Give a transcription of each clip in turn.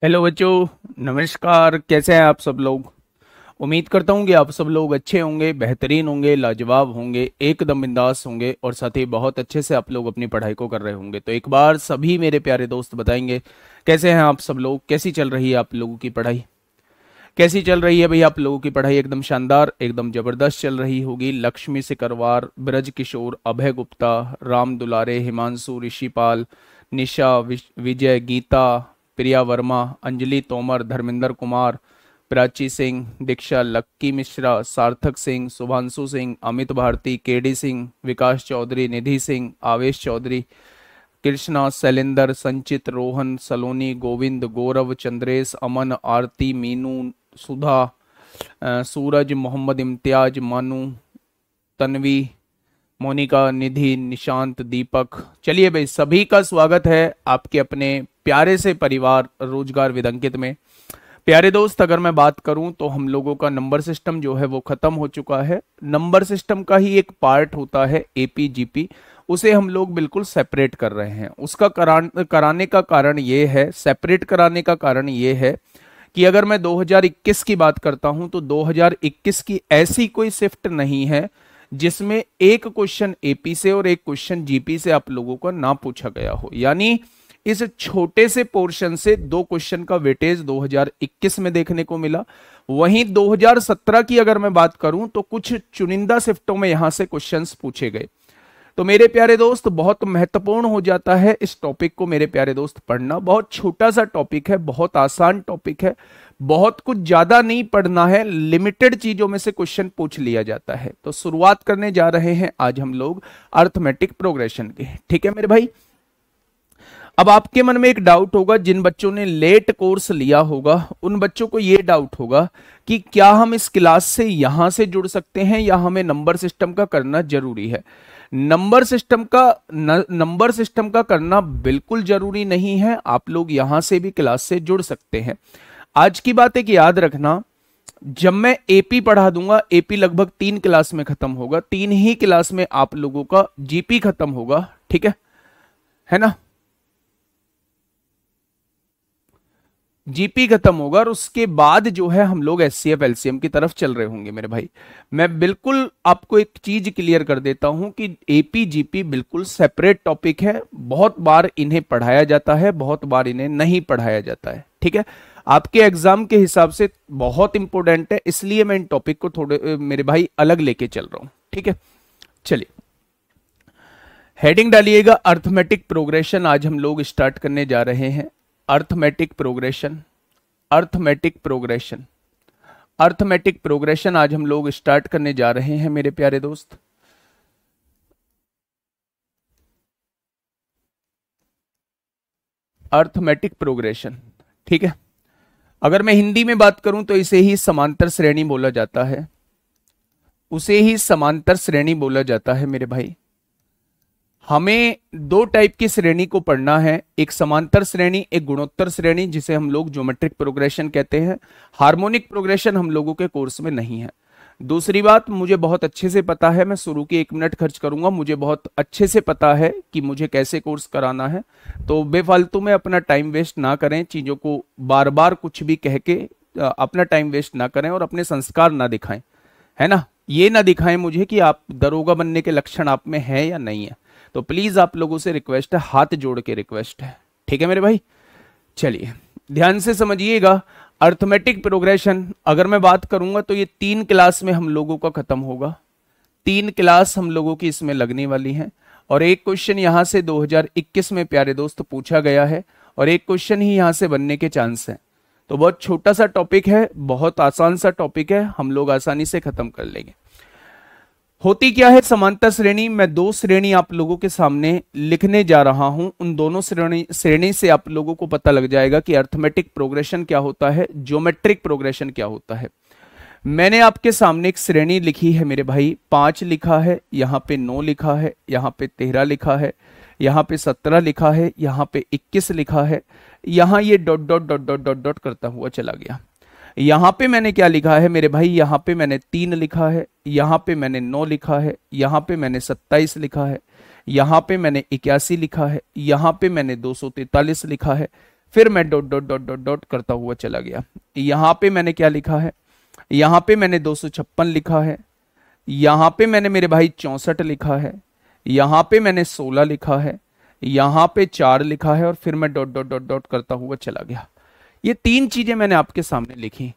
Hello बच्चों। नमस्कार। कैसे हैं आप सब लोग। उम्मीद करता हूं कि आप सब लोग अच्छे होंगे, बेहतरीन होंगे, लाजवाब होंगे, एकदम बिंदास होंगे और साथ ही बहुत अच्छे से आप लोग अपनी पढ़ाई को कर रहे होंगे। तो एक बार सभी मेरे प्यारे दोस्त बताएंगे कैसे हैं आप सब लोग, कैसी चल रही है आप लोगों की पढ़ाई। कैसी चल रही है भाई आप लोगों की पढ़ाई। एकदम शानदार, एकदम जबरदस्त चल रही होगी। लक्ष्मी सिकरवार, ब्रज किशोर, अभय गुप्ता, राम दुलारे, हिमांशु, ऋषिपाल, निशा, विजय, गीता, प्रिया वर्मा, अंजलि तोमर, धर्मेंद्र कुमार, प्राची सिंह, दीक्षा, लक्की मिश्रा, सार्थक सिंह, शुभांशु सिंह, अमित भारती, केडी सिंह, विकास चौधरी, निधि सिंह, आवेश चौधरी, कृष्णा, शैलेंद्र, संचित, रोहन, सलोनी, गोविंद, गौरव, चंद्रेश, अमन, आरती, मीनू, सुधा, सूरज, मोहम्मद इम्तियाज, मानू, तन्वी, मोनिका, निधि, निशांत, दीपक। चलिए भाई, सभी का स्वागत है आपके अपने प्यारे से परिवार रोजगार विदंकित में। प्यारे दोस्त, अगर मैं बात करूं तो हम लोगों का नंबर सिस्टम जो है वो खत्म हो चुका है। नंबर सिस्टम का ही एक पार्ट होता है एपी जीपी, उसे हम लोग बिल्कुल सेपरेट कर रहे हैं। उसका कराने का कारण ये है, सेपरेट कराने का कारण ये है कि अगर मैं 2021 की बात करता हूं तो 2021 की ऐसी कोई शिफ्ट नहीं है जिसमें एक क्वेश्चन एपी से और एक क्वेश्चन जीपी से आप लोगों को ना पूछा गया हो। यानी इस छोटे से पोर्शन से दो क्वेश्चन का वेटेज 2021 में देखने को मिला। वहीं 2017 की अगर मैं बात करूं तो कुछ चुनिंदा शिफ्टों में यहां से क्वेश्चंस पूछे गए। तो मेरे प्यारे दोस्त, बहुत महत्वपूर्ण हो जाता है इस टॉपिक को मेरे प्यारे दोस्त पढ़ना। बहुत छोटा सा टॉपिक है, बहुत आसान टॉपिक है, बहुत कुछ ज्यादा नहीं पढ़ना है, लिमिटेड चीजों में से क्वेश्चन पूछ लिया जाता है। तो शुरुआत करने जा रहे हैं आज हम लोग अर्थमेटिक प्रोग्रेशन की। ठीक है मेरे भाई। अब आपके मन में एक डाउट होगा, जिन बच्चों ने लेट कोर्स लिया होगा उन बच्चों को यह डाउट होगा कि क्या हम इस क्लास से यहां से जुड़ सकते हैं या हमें नंबर सिस्टम का करना जरूरी है। नंबर सिस्टम का करना बिल्कुल जरूरी नहीं है। आप लोग यहां से भी क्लास से जुड़ सकते हैं। आज की बात एक याद रखना, जब मैं एपी पढ़ा दूंगा, एपी लगभग 3 क्लास में खत्म होगा, 3 ही क्लास में आप लोगों का जीपी खत्म होगा। ठीक है ना। जीपी खत्म होगा और उसके बाद जो है हम लोग एचसीएफ एलसीएम की तरफ चल रहे होंगे मेरे भाई। मैं बिल्कुल आपको एक चीज क्लियर कर देता हूं कि एपी जीपी बिल्कुल सेपरेट टॉपिक है। बहुत बार इन्हें पढ़ाया जाता है, बहुत बार इन्हें नहीं पढ़ाया जाता है। ठीक है, आपके एग्जाम के हिसाब से बहुत इंपॉर्टेंट है, इसलिए मैं इन टॉपिक को थोड़े मेरे भाई अलग लेके चल रहा हूं। ठीक है, चलिए हेडिंग डालिएगा अर्थमेटिक प्रोग्रेशन। आज हम लोग स्टार्ट करने जा रहे हैं arithmetic progression. Arithmetic progression, arithmetic progression आज हम लोग स्टार्ट करने जा रहे हैं मेरे प्यारे दोस्त। अर्थमेटिक प्रोग्रेशन, ठीक है। अगर मैं हिंदी में बात करूं तो इसे ही समांतर श्रेणी बोला जाता है, उसे ही समांतर श्रेणी बोला जाता है मेरे भाई। हमें दो टाइप की श्रेणी को पढ़ना है, एक समांतर श्रेणी, एक गुणोत्तर श्रेणी, जिसे हम लोग ज्योमेट्रिक प्रोग्रेशन कहते हैं। हार्मोनिक प्रोग्रेशन हम लोगों के कोर्स में नहीं है। दूसरी बात, मुझे बहुत अच्छे से पता है, मैं शुरू के 1 मिनट खर्च करूंगा, मुझे बहुत अच्छे से पता है कि मुझे कैसे कोर्स कराना है। तो बेफालतू में अपना टाइम वेस्ट ना करें, चीजों को बार बार कुछ भी कह के अपना टाइम वेस्ट ना करें और अपने संस्कार ना दिखाएं, है ना। ये ना दिखाएं मुझे कि आप दरोगा बनने के लक्षण आप में है या नहीं है। तो प्लीज आप लोगों से रिक्वेस्ट है, हाथ जोड़ के रिक्वेस्ट है। ठीक है मेरे भाई, चलिए ध्यान से समझिएगा। अर्थमेटिक प्रोग्रेशन अगर मैं बात करूंगा तो ये 3 क्लास में हम लोगों का खत्म होगा। 3 क्लास हम लोगों की इसमें लगने वाली है और एक क्वेश्चन यहां से 2021 में प्यारे दोस्त पूछा गया है और एक क्वेश्चन ही यहां से बनने के चांस है। तो बहुत छोटा सा टॉपिक है, बहुत आसान सा टॉपिक है, हम लोग आसानी से खत्म कर लेंगे। होती क्या है समांतर श्रेणी, मैं दो श्रेणी आप लोगों के सामने लिखने जा रहा हूं। उन दोनों श्रेणी से आप लोगों को पता लग जाएगा कि अर्थमेटिक प्रोग्रेशन क्या होता है, ज्योमेट्रिक प्रोग्रेशन क्या होता है। मैंने आपके सामने एक श्रेणी लिखी है मेरे भाई, 5 लिखा है, यहाँ पे 9 लिखा है, यहाँ पे 13 लिखा है, यहाँ पे 17 लिखा है, यहाँ पे 21 लिखा है, यहाँ ये dot dot dot dot dot dot करता हुआ चला गया। यहां पे मैंने क्या लिखा है मेरे भाई, यहां पे मैंने 3 लिखा है, यहां पे मैंने 9 लिखा है, यहां पे मैंने 27 लिखा है, यहां पे मैंने 81 लिखा है, यहां पे मैंने 243 लिखा है, फिर मैं dot dot dot dot dot करता हुआ चला गया। यहां पे मैंने क्या लिखा है, यहां पे मैंने 256 लिखा है, यहां पे मैंने मेरे भाई 64 लिखा है, यहां पे मैंने 16 लिखा है, यहां पे 4 लिखा है, और फिर मैं डॉट डॉट डॉट डॉट करता हुआ चला गया। ये 3 चीजें मैंने आपके सामने लिखी।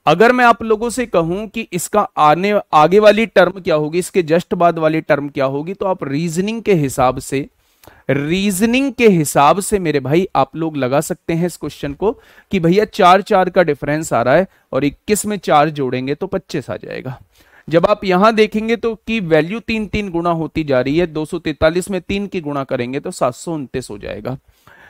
अगर मैं आप लोगों से कहूं कि इसका आगे वाली टर्म क्या होगी, इसके जस्ट बाद वाली टर्म क्या होगी, तो आप रीजनिंग के हिसाब से मेरे भाई आप लोग लगा सकते हैं इस क्वेश्चन को कि भैया 4 4 का डिफरेंस आ रहा है और 21 में 4 जोड़ेंगे तो 25 आ जाएगा। जब आप यहां देखेंगे तो कि वैल्यू 3 3 गुना होती जा रही है, 243 में 3 की गुणा करेंगे तो 729 हो जाएगा।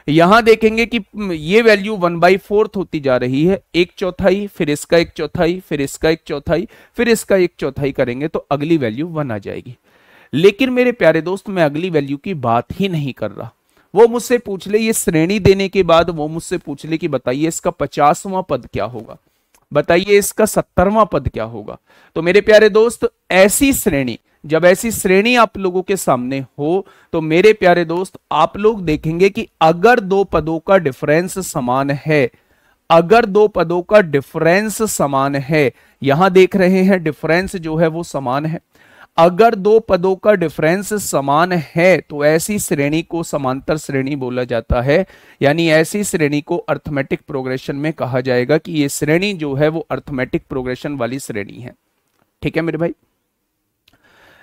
यहां देखेंगे कि ये वैल्यू 1/4 होती जा रही है, 1/4, फिर इसका 1/4, फिर इसका 1/4, फिर इसका 1/4 करेंगे तो अगली वैल्यू 1 आ जाएगी। लेकिन मेरे प्यारे दोस्त मैं अगली वैल्यू की बात ही नहीं कर रहा। वो मुझसे पूछ ले, ये श्रेणी देने के बाद वो मुझसे पूछ ले कि बताइए इसका 50वां पद क्या होगा, बताइए इसका 70वां पद क्या होगा। तो मेरे प्यारे दोस्त ऐसी श्रेणी, जब ऐसी श्रेणी आप लोगों के सामने हो तो मेरे प्यारे दोस्त आप लोग देखेंगे कि अगर दो पदों का डिफरेंस समान है, अगर दो पदों का डिफरेंस समान है, यहां देख रहे हैं डिफरेंस जो है वो समान है, अगर दो पदों का डिफरेंस समान है तो ऐसी श्रेणी को समांतर श्रेणी बोला जाता है। यानी ऐसी श्रेणी को अर्थमेटिक प्रोग्रेशन में कहा जाएगा कि ये श्रेणी जो है वो अर्थमेटिक प्रोग्रेशन वाली श्रेणी है। ठीक है मेरे भाई,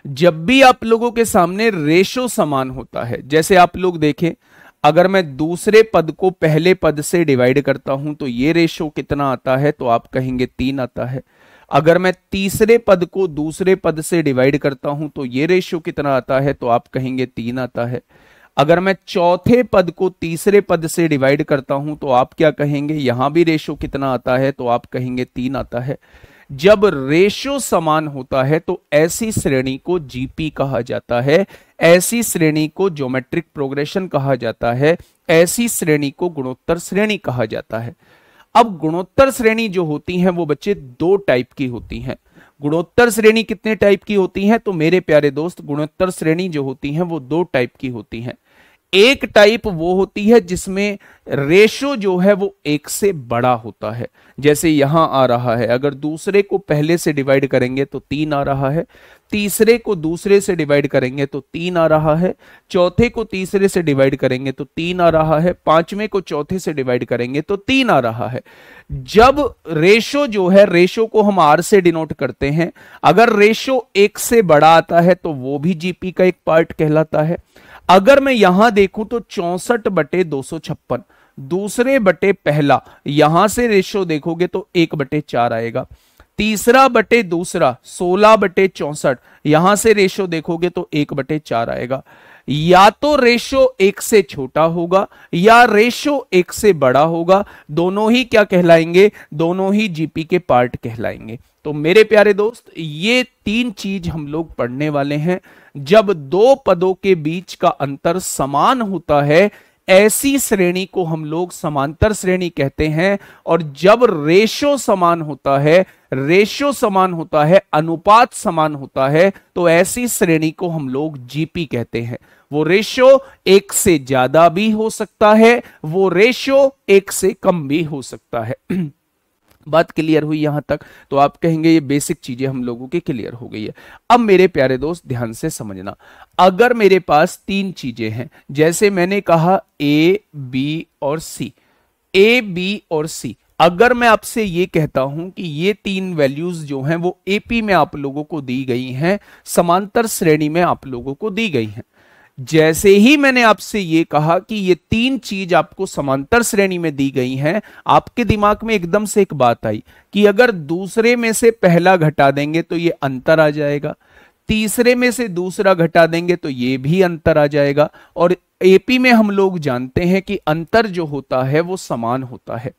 जब भी आप लोगों के सामने रेशो समान होता है, जैसे आप लोग देखें अगर मैं दूसरे पद को पहले पद से डिवाइड करता हूं तो ये रेशो कितना आता है, तो आप कहेंगे 3 आता है। अगर मैं तीसरे पद को दूसरे पद से डिवाइड करता हूं तो ये रेशो कितना आता है, तो आप कहेंगे 3 आता है। अगर मैं चौथे पद को तीसरे पद से डिवाइड करता हूं तो आप क्या कहेंगे, यहां भी रेशो कितना आता है, तो आप कहेंगे 3 आता है। जब रेशो समान होता है तो ऐसी श्रेणी को जीपी कहा जाता है, ऐसी श्रेणी को ज्योमेट्रिक प्रोग्रेशन कहा जाता है, ऐसी श्रेणी को गुणोत्तर श्रेणी कहा जाता है। अब गुणोत्तर श्रेणी जो होती हैं वो बच्चे 2 टाइप की होती हैं। गुणोत्तर श्रेणी कितने टाइप की होती हैं, तो मेरे प्यारे दोस्त गुणोत्तर श्रेणी जो होती हैं वो 2 टाइप की होती हैं। एक टाइप वो होती है जिसमें रेशो जो है वो 1 से बड़ा होता है, जैसे यहां आ रहा है, अगर दूसरे को पहले से डिवाइड करेंगे तो 3 आ रहा है, तीसरे को दूसरे से डिवाइड करेंगे तो 3 आ रहा है, चौथे को तीसरे से डिवाइड करेंगे तो 3 आ रहा है, पांचवें को चौथे से डिवाइड करेंगे तो 3 आ रहा है। जब रेशो जो है, रेशो को हम आर से डिनोट करते हैं, अगर रेशो 1 से बड़ा आता है तो वो भी जीपी का एक पार्ट कहलाता है। अगर मैं यहां देखूं तो 64/256 दूसरे बटे पहला, यहां से रेशो देखोगे तो 1/4 आएगा। तीसरा बटे दूसरा 16/64, यहां से रेशो देखोगे तो 1/4 आएगा। या तो रेशो 1 से छोटा होगा या रेशो 1 से बड़ा होगा, दोनों ही क्या कहलाएंगे, दोनों ही जीपी के पार्ट कहलाएंगे। तो मेरे प्यारे दोस्त ये 3 चीज हम लोग पढ़ने वाले हैं। जब दो पदों के बीच का अंतर समान होता है ऐसी श्रेणी को हम लोग समांतर श्रेणी कहते हैं, और जब रेशो समान होता है, रेशो समान होता है, अनुपात समान होता है, तो ऐसी श्रेणी को हम लोग जीपी कहते हैं। वो रेशो 1 से ज्यादा भी हो सकता है, वो रेशो 1 से कम भी हो सकता है। बात क्लियर हुई यहां तक, तो आप कहेंगे ये बेसिक चीजें हम लोगों की क्लियर हो गई है। अब मेरे प्यारे दोस्त ध्यान से समझना, अगर मेरे पास 3 चीजें हैं, जैसे मैंने कहा ए बी और सी, ए बी और सी, अगर मैं आपसे ये कहता हूं कि ये 3 वैल्यूज जो हैं वो एपी में आप लोगों को दी गई हैं, समांतर श्रेणी में आप लोगों को दी गई हैं। जैसे ही मैंने आपसे ये कहा कि ये 3 चीज आपको समांतर श्रेणी में दी गई हैं, आपके दिमाग में एकदम से एक बात आई कि अगर दूसरे में से पहला घटा देंगे तो ये अंतर आ जाएगा, तीसरे में से दूसरा घटा देंगे तो ये भी अंतर आ जाएगा, और एपी में हम लोग जानते हैं कि अंतर जो होता है वो समान होता है।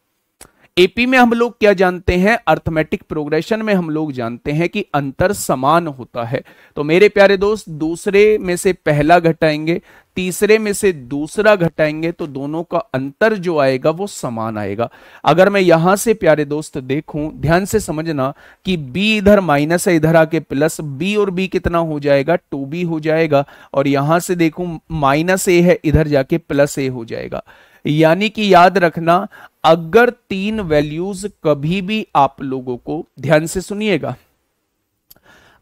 एपी में हम लोग क्या जानते हैं, अर्थमेटिक प्रोग्रेशन में हम लोग जानते हैं कि अंतर समान होता है। तो मेरे प्यारे दोस्त दूसरे में से पहला घटाएंगे, तीसरे में से दूसरा घटाएंगे तो दोनों का अंतर जो आएगा वो समान आएगा। अगर मैं यहां से प्यारे दोस्त देखूं, ध्यान से समझना कि b इधर माइनस है, इधर आके प्लस, b और b कितना हो जाएगा, 2b हो जाएगा, और यहां से देखूं माइनस a है, इधर जाके प्लस a हो जाएगा। यानी कि याद रखना, अगर तीन वैल्यूज कभी भी आप लोगों को, ध्यान से सुनिएगा,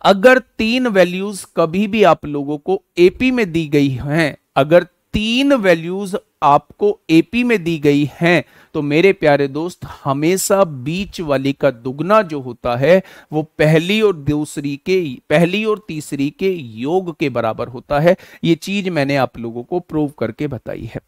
अगर तीन वैल्यूज कभी भी आप लोगों को एपी में दी गई हैं, अगर तीन वैल्यूज आपको एपी में दी गई हैं, तो मेरे प्यारे दोस्त हमेशा बीच वाली का दुगना जो होता है वो पहली और तीसरी के योग के बराबर होता है। ये चीज मैंने आप लोगों को प्रूव करके बताई है।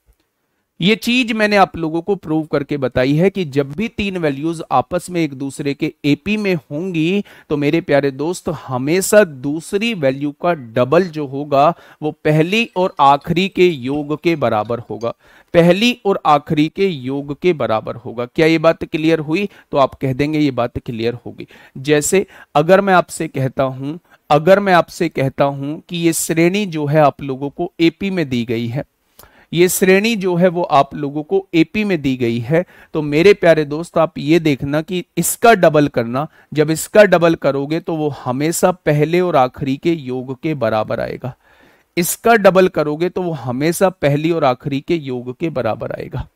ये चीज मैंने आप लोगों को प्रूव करके बताई है कि जब भी तीन वैल्यूज आपस में एक दूसरे के एपी में होंगी, तो मेरे प्यारे दोस्त हमेशा दूसरी वैल्यू का डबल जो होगा वो पहली और आखिरी के योग के बराबर होगा, पहली और आखिरी के योग के बराबर होगा। क्या ये बात क्लियर हुई? तो आप कह देंगे ये बात क्लियर होगी। जैसे अगर मैं आपसे कहता हूं कि ये श्रेणी जो है आप लोगों को एपी में दी गई है, ये श्रेणी जो है वो आप लोगों को एपी में दी गई है, तो मेरे प्यारे दोस्त आप ये देखना कि इसका डबल करना, जब इसका डबल करोगे तो वो हमेशा पहले और आखिरी के योग के बराबर आएगा। इसका डबल करोगे तो वो हमेशा पहली और आखिरी के योग के बराबर आएगा।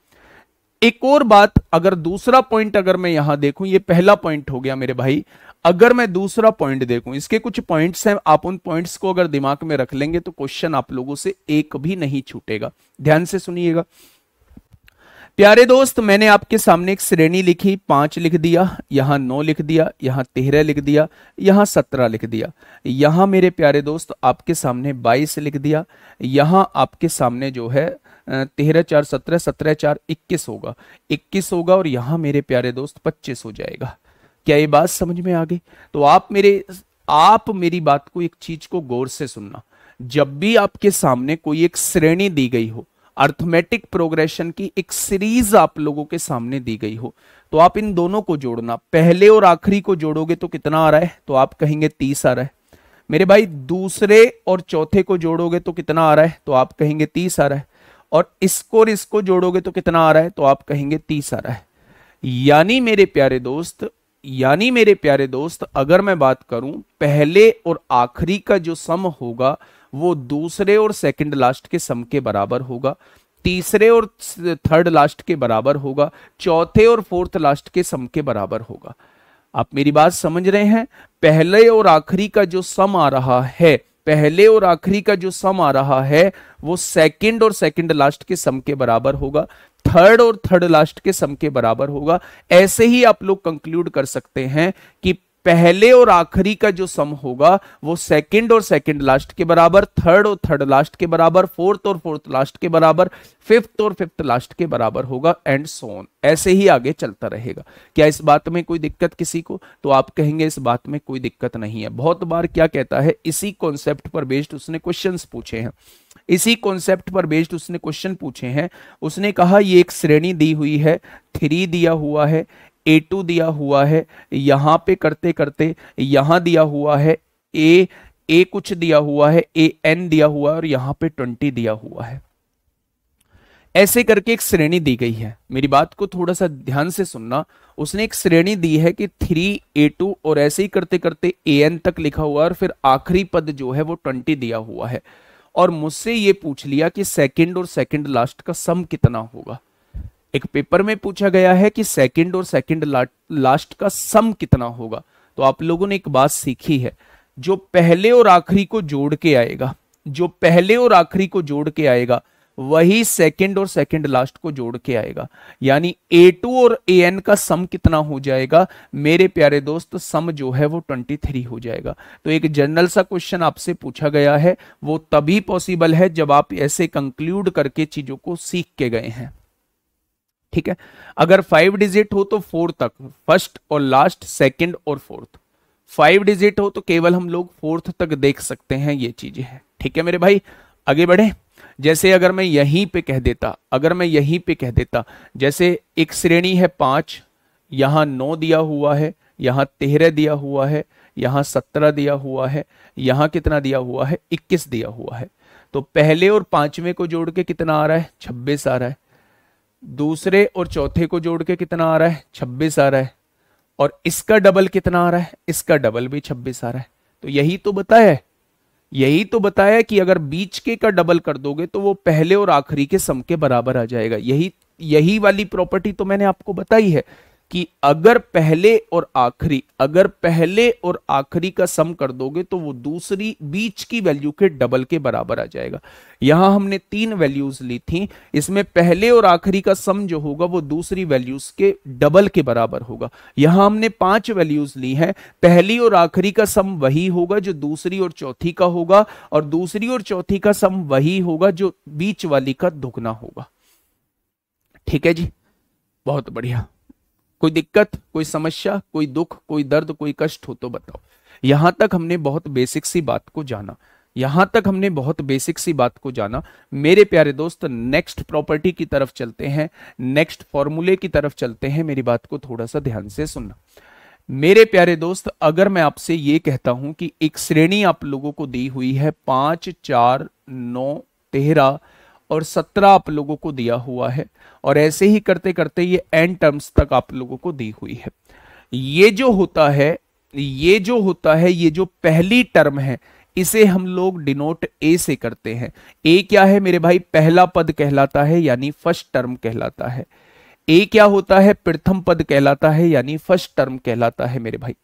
एक और बात, अगर दूसरा पॉइंट अगर मैं यहां देखूं, ये पहला पॉइंट हो गया मेरे भाई, अगर मैं दूसरा पॉइंट देखूं, इसके कुछ पॉइंट्स हैं, आप उन पॉइंट्स को अगर दिमाग में रख लेंगे तो क्वेश्चन आप लोगों से एक भी नहीं छूटेगा। ध्यान से सुनिएगा प्यारे दोस्त, मैंने आपके सामने एक श्रेणी लिखी, 5 लिख दिया, यहां 9 लिख दिया, यहां 13 लिख दिया, यहां 17 लिख दिया, यहां मेरे प्यारे दोस्त आपके सामने 22 लिख दिया, यहां आपके सामने जो है 13 4 17, 17 4 21 होगा, 21 होगा, और यहां मेरे प्यारे दोस्त 25 हो जाएगा। क्या ये बात समझ में आ गई? तो आप मेरी बात को, एक चीज को गौर से सुनना, जब भी आपके सामने कोई एक श्रेणी दी गई हो, अर्थमेटिक प्रोग्रेशन की एक सीरीज आप लोगों के सामने दी गई हो, तो आप इन दोनों को जोड़ना। पहले और आखिरी को जोड़ोगे तो कितना आ रहा है? तो आप कहेंगे 30 आ रहा है। मेरे भाई दूसरे और चौथे को जोड़ोगे तो कितना आ रहा है? तो आप कहेंगे 30 आ रहा है। और इसको जोड़ोगे तो कितना आ रहा है? तो आप कहेंगे 30 आ रहा है। यानी मेरे प्यारे दोस्त अगर मैं बात करूं, पहले और आखिरी का जो सम होगा वो दूसरे और सेकंड लास्ट के सम के बराबर होगा, तीसरे और थर्ड लास्ट के बराबर होगा, चौथे और फोर्थ लास्ट के सम के बराबर होगा। आप मेरी बात समझ रहे हैं? पहले और आखिरी का जो सम आ रहा है, पहले और आखिरी का जो सम आ रहा है वो सेकंड और सेकंड लास्ट के सम के बराबर होगा, थर्ड और थर्ड लास्ट के सम के बराबर होगा। ऐसे ही आप लोग कंक्लूड कर सकते हैं कि पहले और आखिरी का जो सम होगा वो सेकंड और सेकंड लास्ट के बराबर, थर्ड और थर्ड लास्ट के बराबर, फोर्थ और फोर्थ लास्ट के बराबर, फिफ्थ और फिफ्थ लास्ट के बराबर होगा, एंड सो ऑन। ऐसे ही आगे चलता रहेगा। क्या इस बात में कोई दिक्कत किसी को? तो आप कहेंगे इस बात में कोई दिक्कत नहीं है। बहुत बार क्या कहता है, इसी कॉन्सेप्ट पर बेस्ड उसने क्वेश्चंस पूछे हैं, इसी कॉन्सेप्ट पर बेस्ड उसने क्वेश्चन पूछे हैं। उसने कहा ये एक श्रेणी दी हुई है, 3 दिया हुआ है, A2 दिया हुआ है, यहां पे करते करते यहां दिया हुआ है ए कुछ दिया हुआ है, AN दिया हुआ है, और यहां पे 20 दिया हुआ है। ऐसे करके एक श्रेणी दी गई है। मेरी बात को थोड़ा सा ध्यान से सुनना। उसने एक श्रेणी दी है कि 3A2, और ऐसे ही करते करते AN तक लिखा हुआ है, और फिर आखिरी पद जो है वो 20 दिया हुआ है। और मुझसे ये पूछ लिया कि सेकंड और सेकंड लास्ट का सम कितना होगा। एक पेपर में पूछा गया है कि सेकंड और सेकंड लास्ट का सम कितना होगा। तो आप लोगों ने एक बात सीखी है, जो पहले और आखिरी को जोड़ के आएगा, जो पहले और आखिरी को जोड़ के आएगा वही सेकंड और सेकंड लास्ट को जोड़ के आएगा। यानी A2 और AN का सम कितना हो जाएगा मेरे प्यारे दोस्त? सम जो है वो 23 हो जाएगा। तो एक जनरल सा क्वेश्चन आपसे पूछा गया है, वो तभी पॉसिबल है जब आप ऐसे कंक्लूड करके चीजों को सीख के गए हैं। ठीक है, अगर 5 डिजिट हो तो 4 तक, फर्स्ट और लास्ट, सेकंड और फोर्थ। 5 डिजिट हो तो केवल हम लोग फोर्थ तक देख सकते हैं, ये चीजें हैं। ठीक है मेरे भाई, आगे बढ़े। जैसे अगर मैं यहीं पे कह देता, जैसे एक श्रेणी है 5, यहां 9 दिया हुआ है, यहां 13 दिया हुआ है, यहां 17 दिया हुआ है, यहां कितना दिया हुआ है? 21 दिया हुआ है। तो पहले और पांचवें को जोड़ के कितना आ रहा है? 26 आ रहा है। दूसरे और चौथे को जोड़ के कितना आ रहा है? 26 आ रहा है। और इसका डबल कितना आ रहा है? इसका डबल भी 26 आ रहा है। तो यही तो बताया कि अगर बीच के का डबल कर दोगे तो वो पहले और आखिरी के सम के बराबर आ जाएगा। यही यही वाली प्रॉपर्टी तो मैंने आपको बताई है कि अगर पहले और आखिरी का सम कर दोगे तो वो दूसरी बीच की वैल्यू के डबल के बराबर आ जाएगा। यहां हमने 3 वैल्यूज ली थी, इसमें पहले और आखिरी का सम जो होगा वो दूसरी वैल्यूज के डबल के बराबर होगा। यहां हमने 5 वैल्यूज ली हैं, पहली और आखिरी का सम वही होगा जो दूसरी और चौथी का होगा, और दूसरी और चौथी का सम वही होगा जो बीच वाली का दुगना होगा। ठीक है जी, बहुत बढ़िया। कोई दिक्कत, कोई समस्या, कोई दुख, कोई दर्द, कोई कष्ट हो तो बताओ। यहां तक हमने बहुत बेसिक सी बात को जाना, मेरे प्यारे दोस्त नेक्स्ट प्रॉपर्टी की तरफ चलते हैं, नेक्स्ट फॉर्मूले की तरफ चलते हैं। मेरी बात को थोड़ा सा ध्यान से सुनना मेरे प्यारे दोस्त। अगर मैं आपसे ये कहता हूं कि एक श्रेणी आप लोगों को दी हुई है, 5, 4, 9, 13 और 17 आप लोगों को दिया हुआ है, और ऐसे ही करते करते ये n टर्म्स तक आप लोगों को दी हुई है। ये जो होता है, ये जो पहली टर्म है, इसे हम लोग डिनोट ए से करते हैं। ए क्या है मेरे भाई? पहला पद कहलाता है, यानी फर्स्ट टर्म कहलाता है। ए क्या होता है? प्रथम पद कहलाता है, यानी फर्स्ट टर्म कहलाता है मेरे भाई।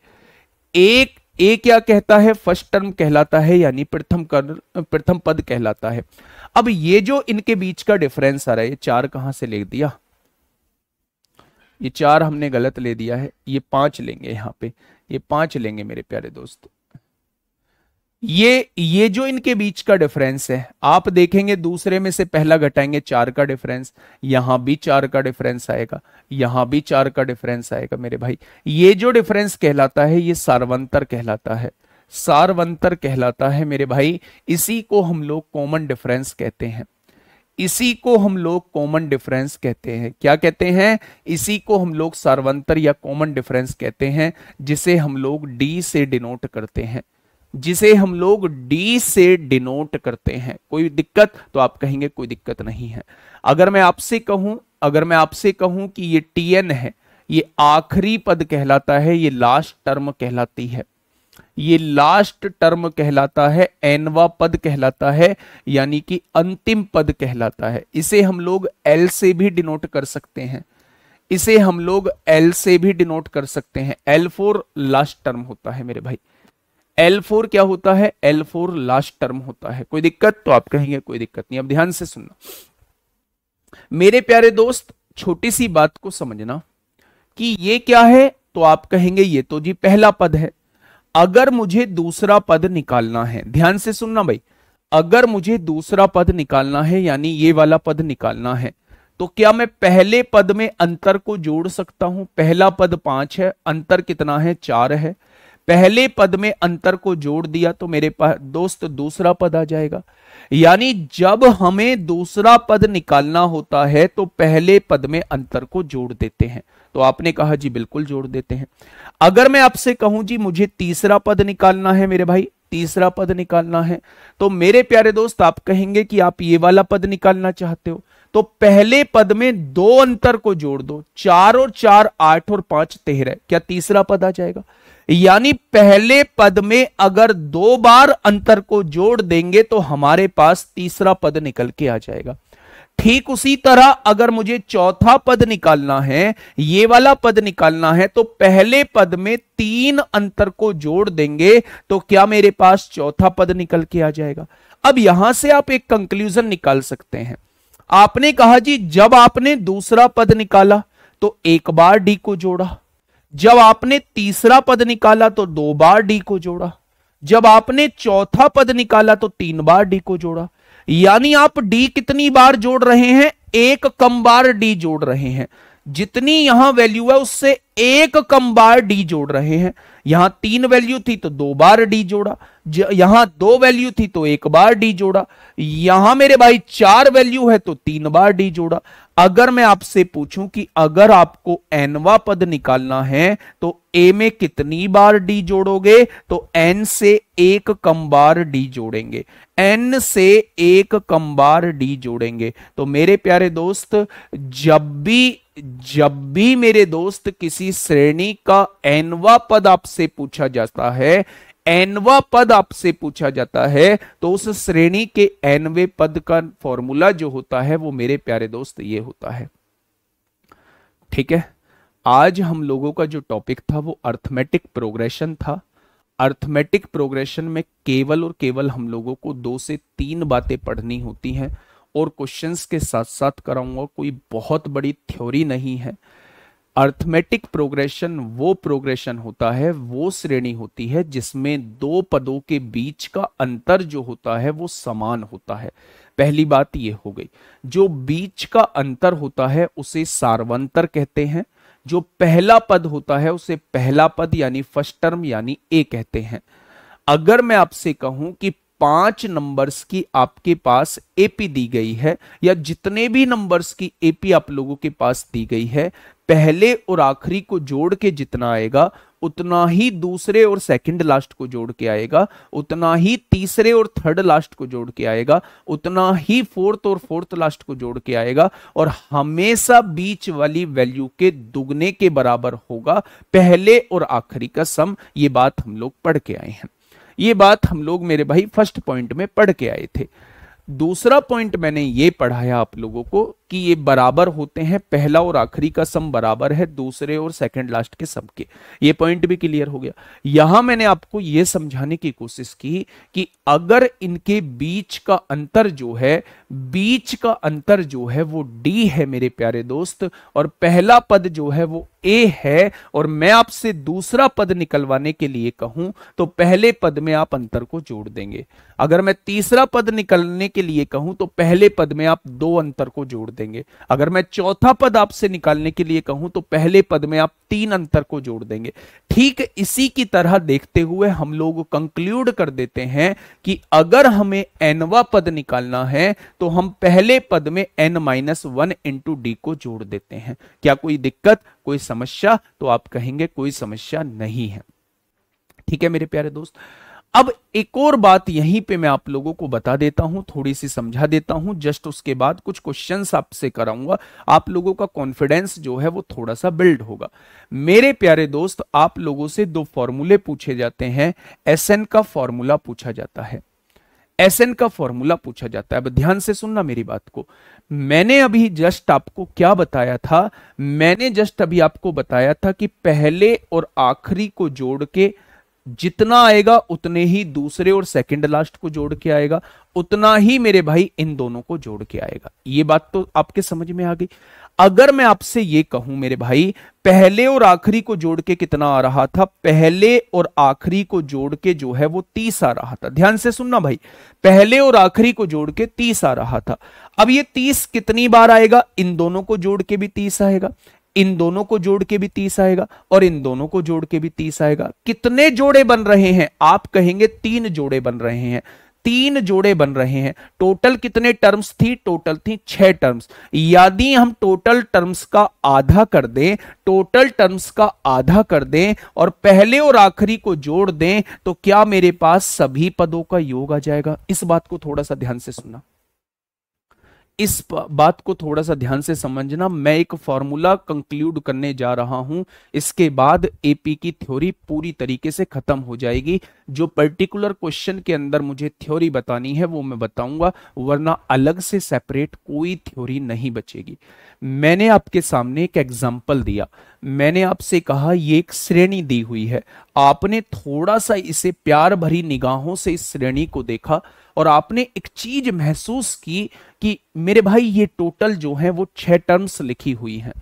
ए क्या कहता है? फर्स्ट टर्म कहलाता है, यानी प्रथम पद कहलाता है। अब ये जो इनके बीच का डिफरेंस आ रहा है, ये 4 कहां से ले दिया? ये 4 हमने गलत ले दिया है, ये 5 लेंगे यहां पे, ये 5 लेंगे मेरे प्यारे दोस्त। ये जो इनके बीच का डिफरेंस है, आप देखेंगे दूसरे में से पहला घटाएंगे 4 का डिफरेंस, यहां भी 4 का डिफरेंस आएगा, यहां भी 4 का डिफरेंस आएगा मेरे भाई। ये जो डिफरेंस कहलाता है, ये सार्वंतर कहलाता है, सार्वंतर कहलाता है मेरे भाई। इसी को हम लोग कॉमन डिफरेंस कहते हैं, इसी को हम लोग कॉमन डिफरेंस कहते हैं। क्या कहते हैं? इसी को हम लोग सार्वंतर या कॉमन डिफरेंस कहते हैं, जिसे हम लोग डी से डिनोट करते हैं, जिसे हम लोग डी से डिनोट करते हैं। कोई दिक्कत? तो आप कहेंगे कोई दिक्कत नहीं है। अगर मैं आपसे कहूं कि ये टीएन है, ये आखिरी पद कहलाता है, ये लास्ट टर्म कहलाती है, ये लास्ट टर्म कहलाता है, एनवा पद कहलाता है, यानी कि अंतिम पद कहलाता है। इसे हम लोग एल से भी डिनोट कर सकते हैं, इसे हम लोग एल से भी डिनोट कर सकते हैं। L4 लास्ट टर्म होता है मेरे भाई, L4 क्या होता है? L4 लास्ट टर्म होता है। कोई दिक्कत? तो आप कहेंगे कोई दिक्कत नहीं। अब ध्यान से सुनना मेरे प्यारे दोस्त, छोटी सी बात को समझना कि ये क्या है। तो आप कहेंगे ये तो जी पहला पद है। अगर मुझे दूसरा पद निकालना है, ध्यान से सुनना भाई, अगर मुझे दूसरा पद निकालना है, यानी ये वाला पद निकालना है, तो क्या मैं पहले पद में अंतर को जोड़ सकता हूं? पहला पद 5 है, अंतर कितना है? 4 है। पहले पद में अंतर को जोड़ दिया तो मेरे पास दोस्त दूसरा पद आ जाएगा। यानी जब हमें दूसरा पद निकालना होता है तो पहले पद में अंतर को जोड़ देते हैं। तो आपने कहा जी बिल्कुल जोड़ देते हैं। अगर मैं आपसे कहूं जी मुझे तीसरा पद निकालना है मेरे भाई, तीसरा पद निकालना है, तो मेरे प्यारे दोस्त आप कहेंगे कि आप ये वाला पद निकालना चाहते हो, तो पहले पद में 2 अंतर को जोड़ दो, 4 और 4 8 और 5 13, क्या तीसरा पद आ जाएगा? यानी पहले पद में अगर 2 बार अंतर को जोड़ देंगे तो हमारे पास तीसरा पद निकल के आ जाएगा। ठीक उसी तरह अगर मुझे चौथा पद निकालना है, ये वाला पद निकालना है, तो पहले पद में 3 अंतर को जोड़ देंगे तो क्या मेरे पास चौथा पद निकल के आ जाएगा। अब यहां से आप एक कंक्लूजन निकाल सकते हैं। आपने कहा जी जब आपने दूसरा पद निकाला तो 1 बार डी को जोड़ा, जब आपने तीसरा पद निकाला तो 2 बार डी को जोड़ा, जब आपने चौथा पद निकाला तो 3 बार डी को जोड़ा। यानी आप डी कितनी बार जोड़ रहे हैं? 1 कम बार डी जोड़ रहे हैं। जितनी यहां वैल्यू है उससे 1 कम बार डी जोड़ रहे हैं। यहां 3 वैल्यू थी तो 2 बार डी जोड़ा, यहां 2 वैल्यू थी तो 1 बार डी जोड़ा, यहां मेरे भाई 4 वैल्यू है तो 3 बार डी जोड़ा। अगर मैं आपसे पूछूं कि अगर आपको एनवा पद निकालना है तो ए में कितनी बार डी जोड़ोगे, तो एन से 1 कम बार डी जोड़ेंगे, एन से 1 कम बार डी जोड़ेंगे। तो मेरे प्यारे दोस्त जब भी मेरे दोस्त किसी श्रेणी का एनवा पद आपसे पूछा जाता है, एनवा पद आपसे पूछा जाता है, तो उस श्रेणी के एनवे पद का फॉर्मूला जो होता है वो मेरे प्यारे दोस्त ये होता है। ठीक है, आज हम लोगों का जो टॉपिक था वो अर्थमेटिक प्रोग्रेशन था। अर्थमेटिक प्रोग्रेशन में केवल और केवल हम लोगों को 2 से 3 बातें पढ़नी होती हैं और क्वेश्चंस के साथ साथ कराऊंगा, कोई बहुत बड़ी थ्योरी नहीं है। अर्थमेटिक प्रोग्रेशन वो प्रोग्रेशन होता है, वो श्रेणी होती है जिसमें 2 पदों के बीच का अंतर जो होता है वो समान होता है। पहली बात ये हो गई। जो बीच का अंतर होता है उसे सार्वंतर कहते हैं। जो पहला पद होता है उसे पहला पद यानी फर्स्ट टर्म यानी ए कहते हैं। अगर मैं आपसे कहूं कि 5 नंबर्स की आपके पास एपी दी गई है, या जितने भी नंबर्स की एपी आप लोगों के पास दी गई है, पहले और आखिरी को जोड़ के जितना आएगा उतना ही दूसरे और सेकंड लास्ट को जोड़ के आएगा, उतना ही तीसरे और थर्ड लास्ट को जोड़ के आएगा, उतना ही फोर्थ और फोर्थ लास्ट को जोड़ के आएगा, और हमेशा बीच वाली वैल्यू के दुगने के बराबर होगा पहले और आखिरी का सम। ये बात हम लोग पढ़ के आए हैं। ये बात हम लोग मेरे भाई फर्स्ट पॉइंट में पढ़ के आए थे। दूसरा पॉइंट मैंने ये पढ़ाया आप लोगों को कि ये बराबर होते हैं, पहला और आखिरी का सम बराबर है दूसरे और सेकंड लास्ट के सम के। ये पॉइंट भी क्लियर हो गया। यहां मैंने आपको ये समझाने की कोशिश की कि अगर इनके बीच का अंतर जो है, बीच का अंतर जो है वो डी है मेरे प्यारे दोस्त, और पहला पद जो है वो ए है, और मैं आपसे दूसरा पद निकलवाने के लिए कहूं तो पहले पद में आप अंतर को जोड़ देंगे। अगर मैं तीसरा पद निकालने के लिए कहूं तो पहले पद में आप 2 अंतर को जोड़ देंगे। अगर मैं चौथा पद आपसे निकालने के लिए कहूं तो पहले पद में आप 3 अंतर को जोड़ देंगे। ठीक इसी की तरह देखते हुए हम लोग कंक्लूड कर देते हैं कि अगर हमें nवा पद निकालना है तो हम पहले पद में n-1 इंटू डी को जोड़ देते हैं। क्या कोई दिक्कत, कोई समस्या? तो आप कहेंगे कोई समस्या नहीं है। ठीक है मेरे प्यारे दोस्त। अब एक और बात यहीं पे मैं आप लोगों को बता देता हूं, थोड़ी सी समझा देता हूं, जस्ट उसके बाद कुछ क्वेश्चंस आपसे कराऊंगा। आप लोगों का कॉन्फिडेंस जो है वो थोड़ा सा बिल्ड होगा। मेरे प्यारे दोस्त, आप लोगों से 2 फॉर्मूले पूछे जाते हैं। एसएन का फॉर्मूला पूछा जाता है, एसएन का फॉर्मूला पूछा जाता है। अब ध्यान से सुनना मेरी बात को। मैंने अभी जस्ट आपको क्या बताया था? मैंने जस्ट अभी आपको बताया था कि पहले और आखिरी को जोड़ के जितना आएगा उतने ही दूसरे और सेकंड लास्ट को जोड़ के आएगा, उतना ही मेरे भाई इन दोनों को जोड़ के आएगा। ये बात तो आपके समझ में आ गई। अगर मैं आपसे ये कहूं मेरे भाई, पहले और आखिरी को जोड़ के कितना आ रहा था? पहले और आखिरी को जोड़ के जो है वो 30 आ रहा था। ध्यान से सुनना भाई, पहले और आखिरी को जोड़ के 30 आ रहा था। अब ये 30 कितनी बार आएगा? इन दोनों को जोड़ के भी 30 आएगा, इन दोनों को जोड़ के भी 30 आएगा, और इन दोनों को जोड़ के भी 30 आएगा। कितने जोड़े बन रहे हैं? आप कहेंगे 3 जोड़े बन रहे हैं। 3 जोड़े बन रहे हैं। टोटल कितने टर्म्स थी? टोटल थी 6 टर्म्स। यदि हम टोटल टर्म्स का आधा कर दें, टोटल टर्म्स का आधा कर दें और पहले और आखिरी को जोड़ दें, तो क्या मेरे पास सभी पदों का योग आ जाएगा? इस बात को थोड़ा सा ध्यान से सुनना, इस बात को थोड़ा सा ध्यान से समझना। मैं एक फॉर्मूला कंक्लूड करने जा रहा हूं, इसके बाद एपी की थ्योरी पूरी तरीके से खत्म हो जाएगी। जो पर्टिकुलर क्वेश्चन के अंदर मुझे थ्योरी बतानी है वो मैं बताऊंगा, वरना अलग से सेपरेट कोई थ्योरी नहीं बचेगी। मैंने आपके सामने एक एग्जाम्पल दिया, मैंने आपसे कहा ये एक श्रेणी दी हुई है। आपने थोड़ा सा इसे प्यार भरी निगाहों से इस श्रेणी को देखा और आपने एक चीज महसूस की कि मेरे भाई ये टोटल जो है वो 6 टर्म्स लिखी हुई हैं।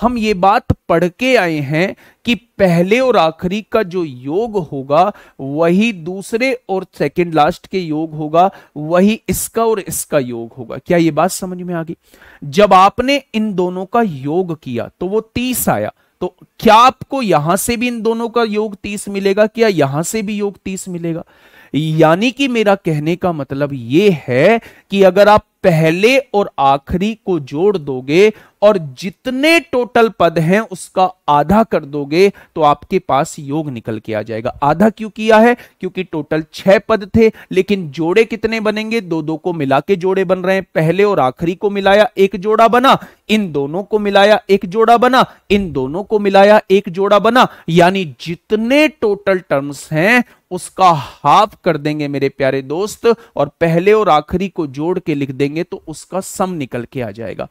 हम ये बात पढ़ के आए हैं कि पहले और आखिरी का जो योग होगा वही दूसरे और सेकंड लास्ट के योग होगा, वही इसका और इसका योग होगा। क्या ये बात समझ में आ गई? जब आपने इन दोनों का योग किया तो वो 30 आया, तो क्या आपको यहां से भी इन दोनों का योग 30 मिलेगा? क्या यहां से भी योग 30 मिलेगा? यानी कि मेरा कहने का मतलब यह है कि अगर आप पहले और आखिरी को जोड़ दोगे और जितने टोटल पद हैं उसका आधा कर दोगे तो आपके पास योग निकल के आ जाएगा। आधा क्यों किया है? क्योंकि टोटल 6 पद थे, लेकिन जोड़े कितने बनेंगे? 2-2 को मिला के जोड़े बन रहे हैं। पहले और आखिरी को मिलाया एक जोड़ा बना, इन दोनों को मिलाया एक जोड़ा बना, इन दोनों को मिलाया एक जोड़ा बना। यानी जितने टोटल टर्म्स हैं उसका हाफ कर देंगे मेरे प्यारे दोस्त, और पहले और आखिरी को जोड़ के लिख देंगे तो उसका सम निकल के आ जाएगा।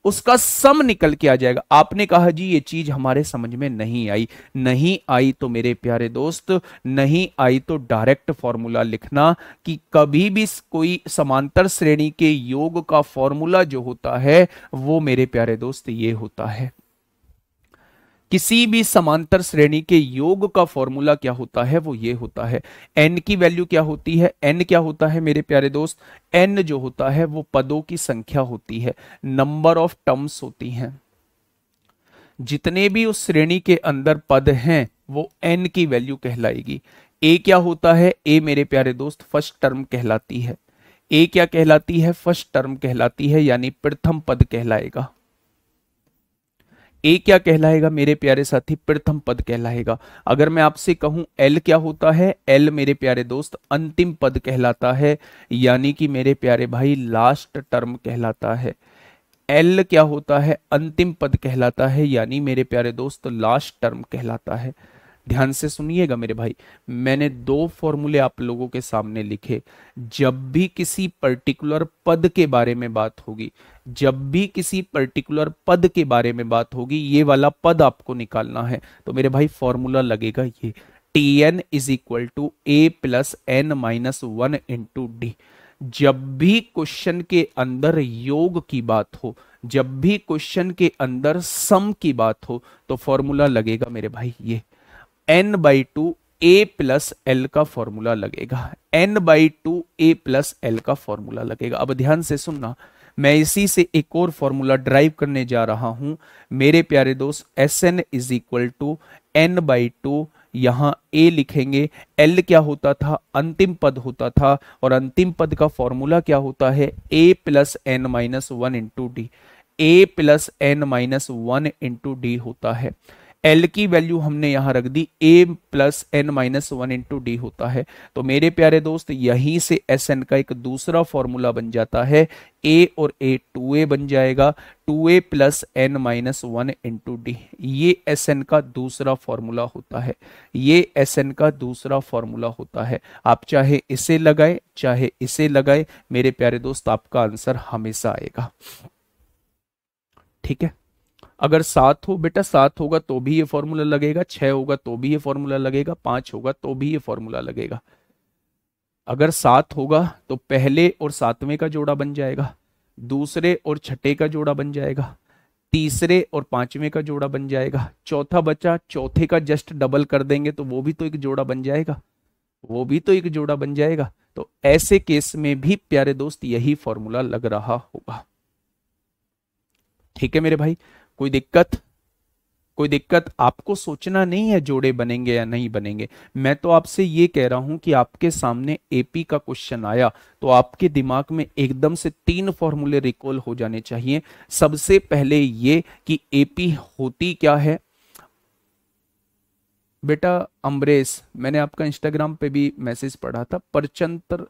उसका सम निकल के आ जाएगा। आपने कहा जी ये चीज हमारे समझ में नहीं आई, नहीं आई तो मेरे प्यारे दोस्त, नहीं आई तो डायरेक्ट फॉर्मूला लिखना कि कभी भी कोई समांतर श्रेणी के योग का फॉर्मूला जो होता है वो मेरे प्यारे दोस्त ये होता है। किसी भी समांतर श्रेणी के योग का फॉर्मूला क्या होता है, वो ये होता है। n की वैल्यू क्या होती है, n क्या होता है मेरे प्यारे दोस्त, n जो होता है वो पदों की संख्या होती है, नंबर ऑफ टर्म्स होती हैं। जितने भी उस श्रेणी के अंदर पद हैं वो n की वैल्यू कहलाएगी। a क्या होता है, a मेरे प्यारे दोस्त फर्स्ट टर्म कहलाती है। a क्या कहलाती है, फर्स्ट टर्म कहलाती है, यानी प्रथम पद कहलाएगा। ए क्या कहलाएगा मेरे प्यारे साथी, प्रथम पद कहलाएगा। अगर मैं आपसे कहूं एल क्या होता है, एल मेरे प्यारे दोस्त अंतिम पद कहलाता है, यानी कि मेरे प्यारे भाई लास्ट टर्म कहलाता है। एल क्या होता है, अंतिम पद कहलाता है, यानी मेरे प्यारे दोस्त लास्ट टर्म कहलाता है। ध्यान से सुनिएगा मेरे भाई, मैंने दो फॉर्मूले आप लोगों के सामने लिखे। जब भी किसी पर्टिकुलर पद के बारे में बात होगी, जब भी किसी पर्टिकुलर पद के बारे में बात होगी, ये वाला पद आपको निकालना है, तो मेरे भाई फॉर्मूला लगेगा ये, T N is equal to A plus N minus one into D. जब भी क्वेश्चन के अंदर योग की बात हो, जब भी क्वेश्चन के अंदर सम की बात हो, तो फॉर्मूला लगेगा मेरे भाई ये n by two A plus L का फॉर्मूला लगेगा, n by two A plus L का फॉर्मूला लगेगा। अब ध्यान से सुनना, मैं इसी से एक और फॉर्मूला ड्राइव करने जा रहा हूं मेरे प्यारे दोस्त। S N is equal to N by two, यहां a लिखेंगे, l क्या होता था, अंतिम पद होता था, और अंतिम पद का फॉर्मूला क्या होता है, a plus N minus one into D. a plus N minus one into D होता है। L की वैल्यू हमने यहां रख दी, a plus N minus one into D होता है। तो मेरे प्यारे दोस्त यहीं से Sn का एक दूसरा फॉर्मूला बन जाता है, a और a 2a बन जाएगा, 2a plus N minus one into D. ये Sn का दूसरा फॉर्मूला होता है, ये Sn का दूसरा फॉर्मूला होता है। आप चाहे इसे लगाए चाहे इसे लगाए, मेरे प्यारे दोस्त आपका आंसर हमेशा आएगा। ठीक है, अगर 7 हो बेटा, 7 होगा तो भी ये फॉर्मूला लगेगा, 6 होगा तो भी ये फॉर्मूला लगेगा, 5 होगा तो भी ये फॉर्मूला लगेगा। अगर 7 होगा तो पहले और 7वें का जोड़ा बन जाएगा, दूसरे और छठे का जोड़ा बन जाएगा, तीसरे और 5वें का जोड़ा बन जाएगा, चौथा बचा, चौथे का जस्ट डबल कर देंगे तो वो भी तो एक जोड़ा बन जाएगा, वो भी तो एक जोड़ा बन जाएगा। तो ऐसे केस में भी प्यारे दोस्त यही फॉर्मूला लग रहा होगा। ठीक है मेरे भाई, कोई दिक्कत, कोई दिक्कत? आपको सोचना नहीं है जोड़े बनेंगे या नहीं बनेंगे, मैं तो आपसे ये कह रहा हूं कि आपके सामने एपी का क्वेश्चन आया तो आपके दिमाग में एकदम से 3 फॉर्मूले रिकॉल हो जाने चाहिए। सबसे पहले ये कि एपी होती क्या है। बेटा अमरेश, मैंने आपका इंस्टाग्राम पे भी मैसेज पढ़ा था, परचंतर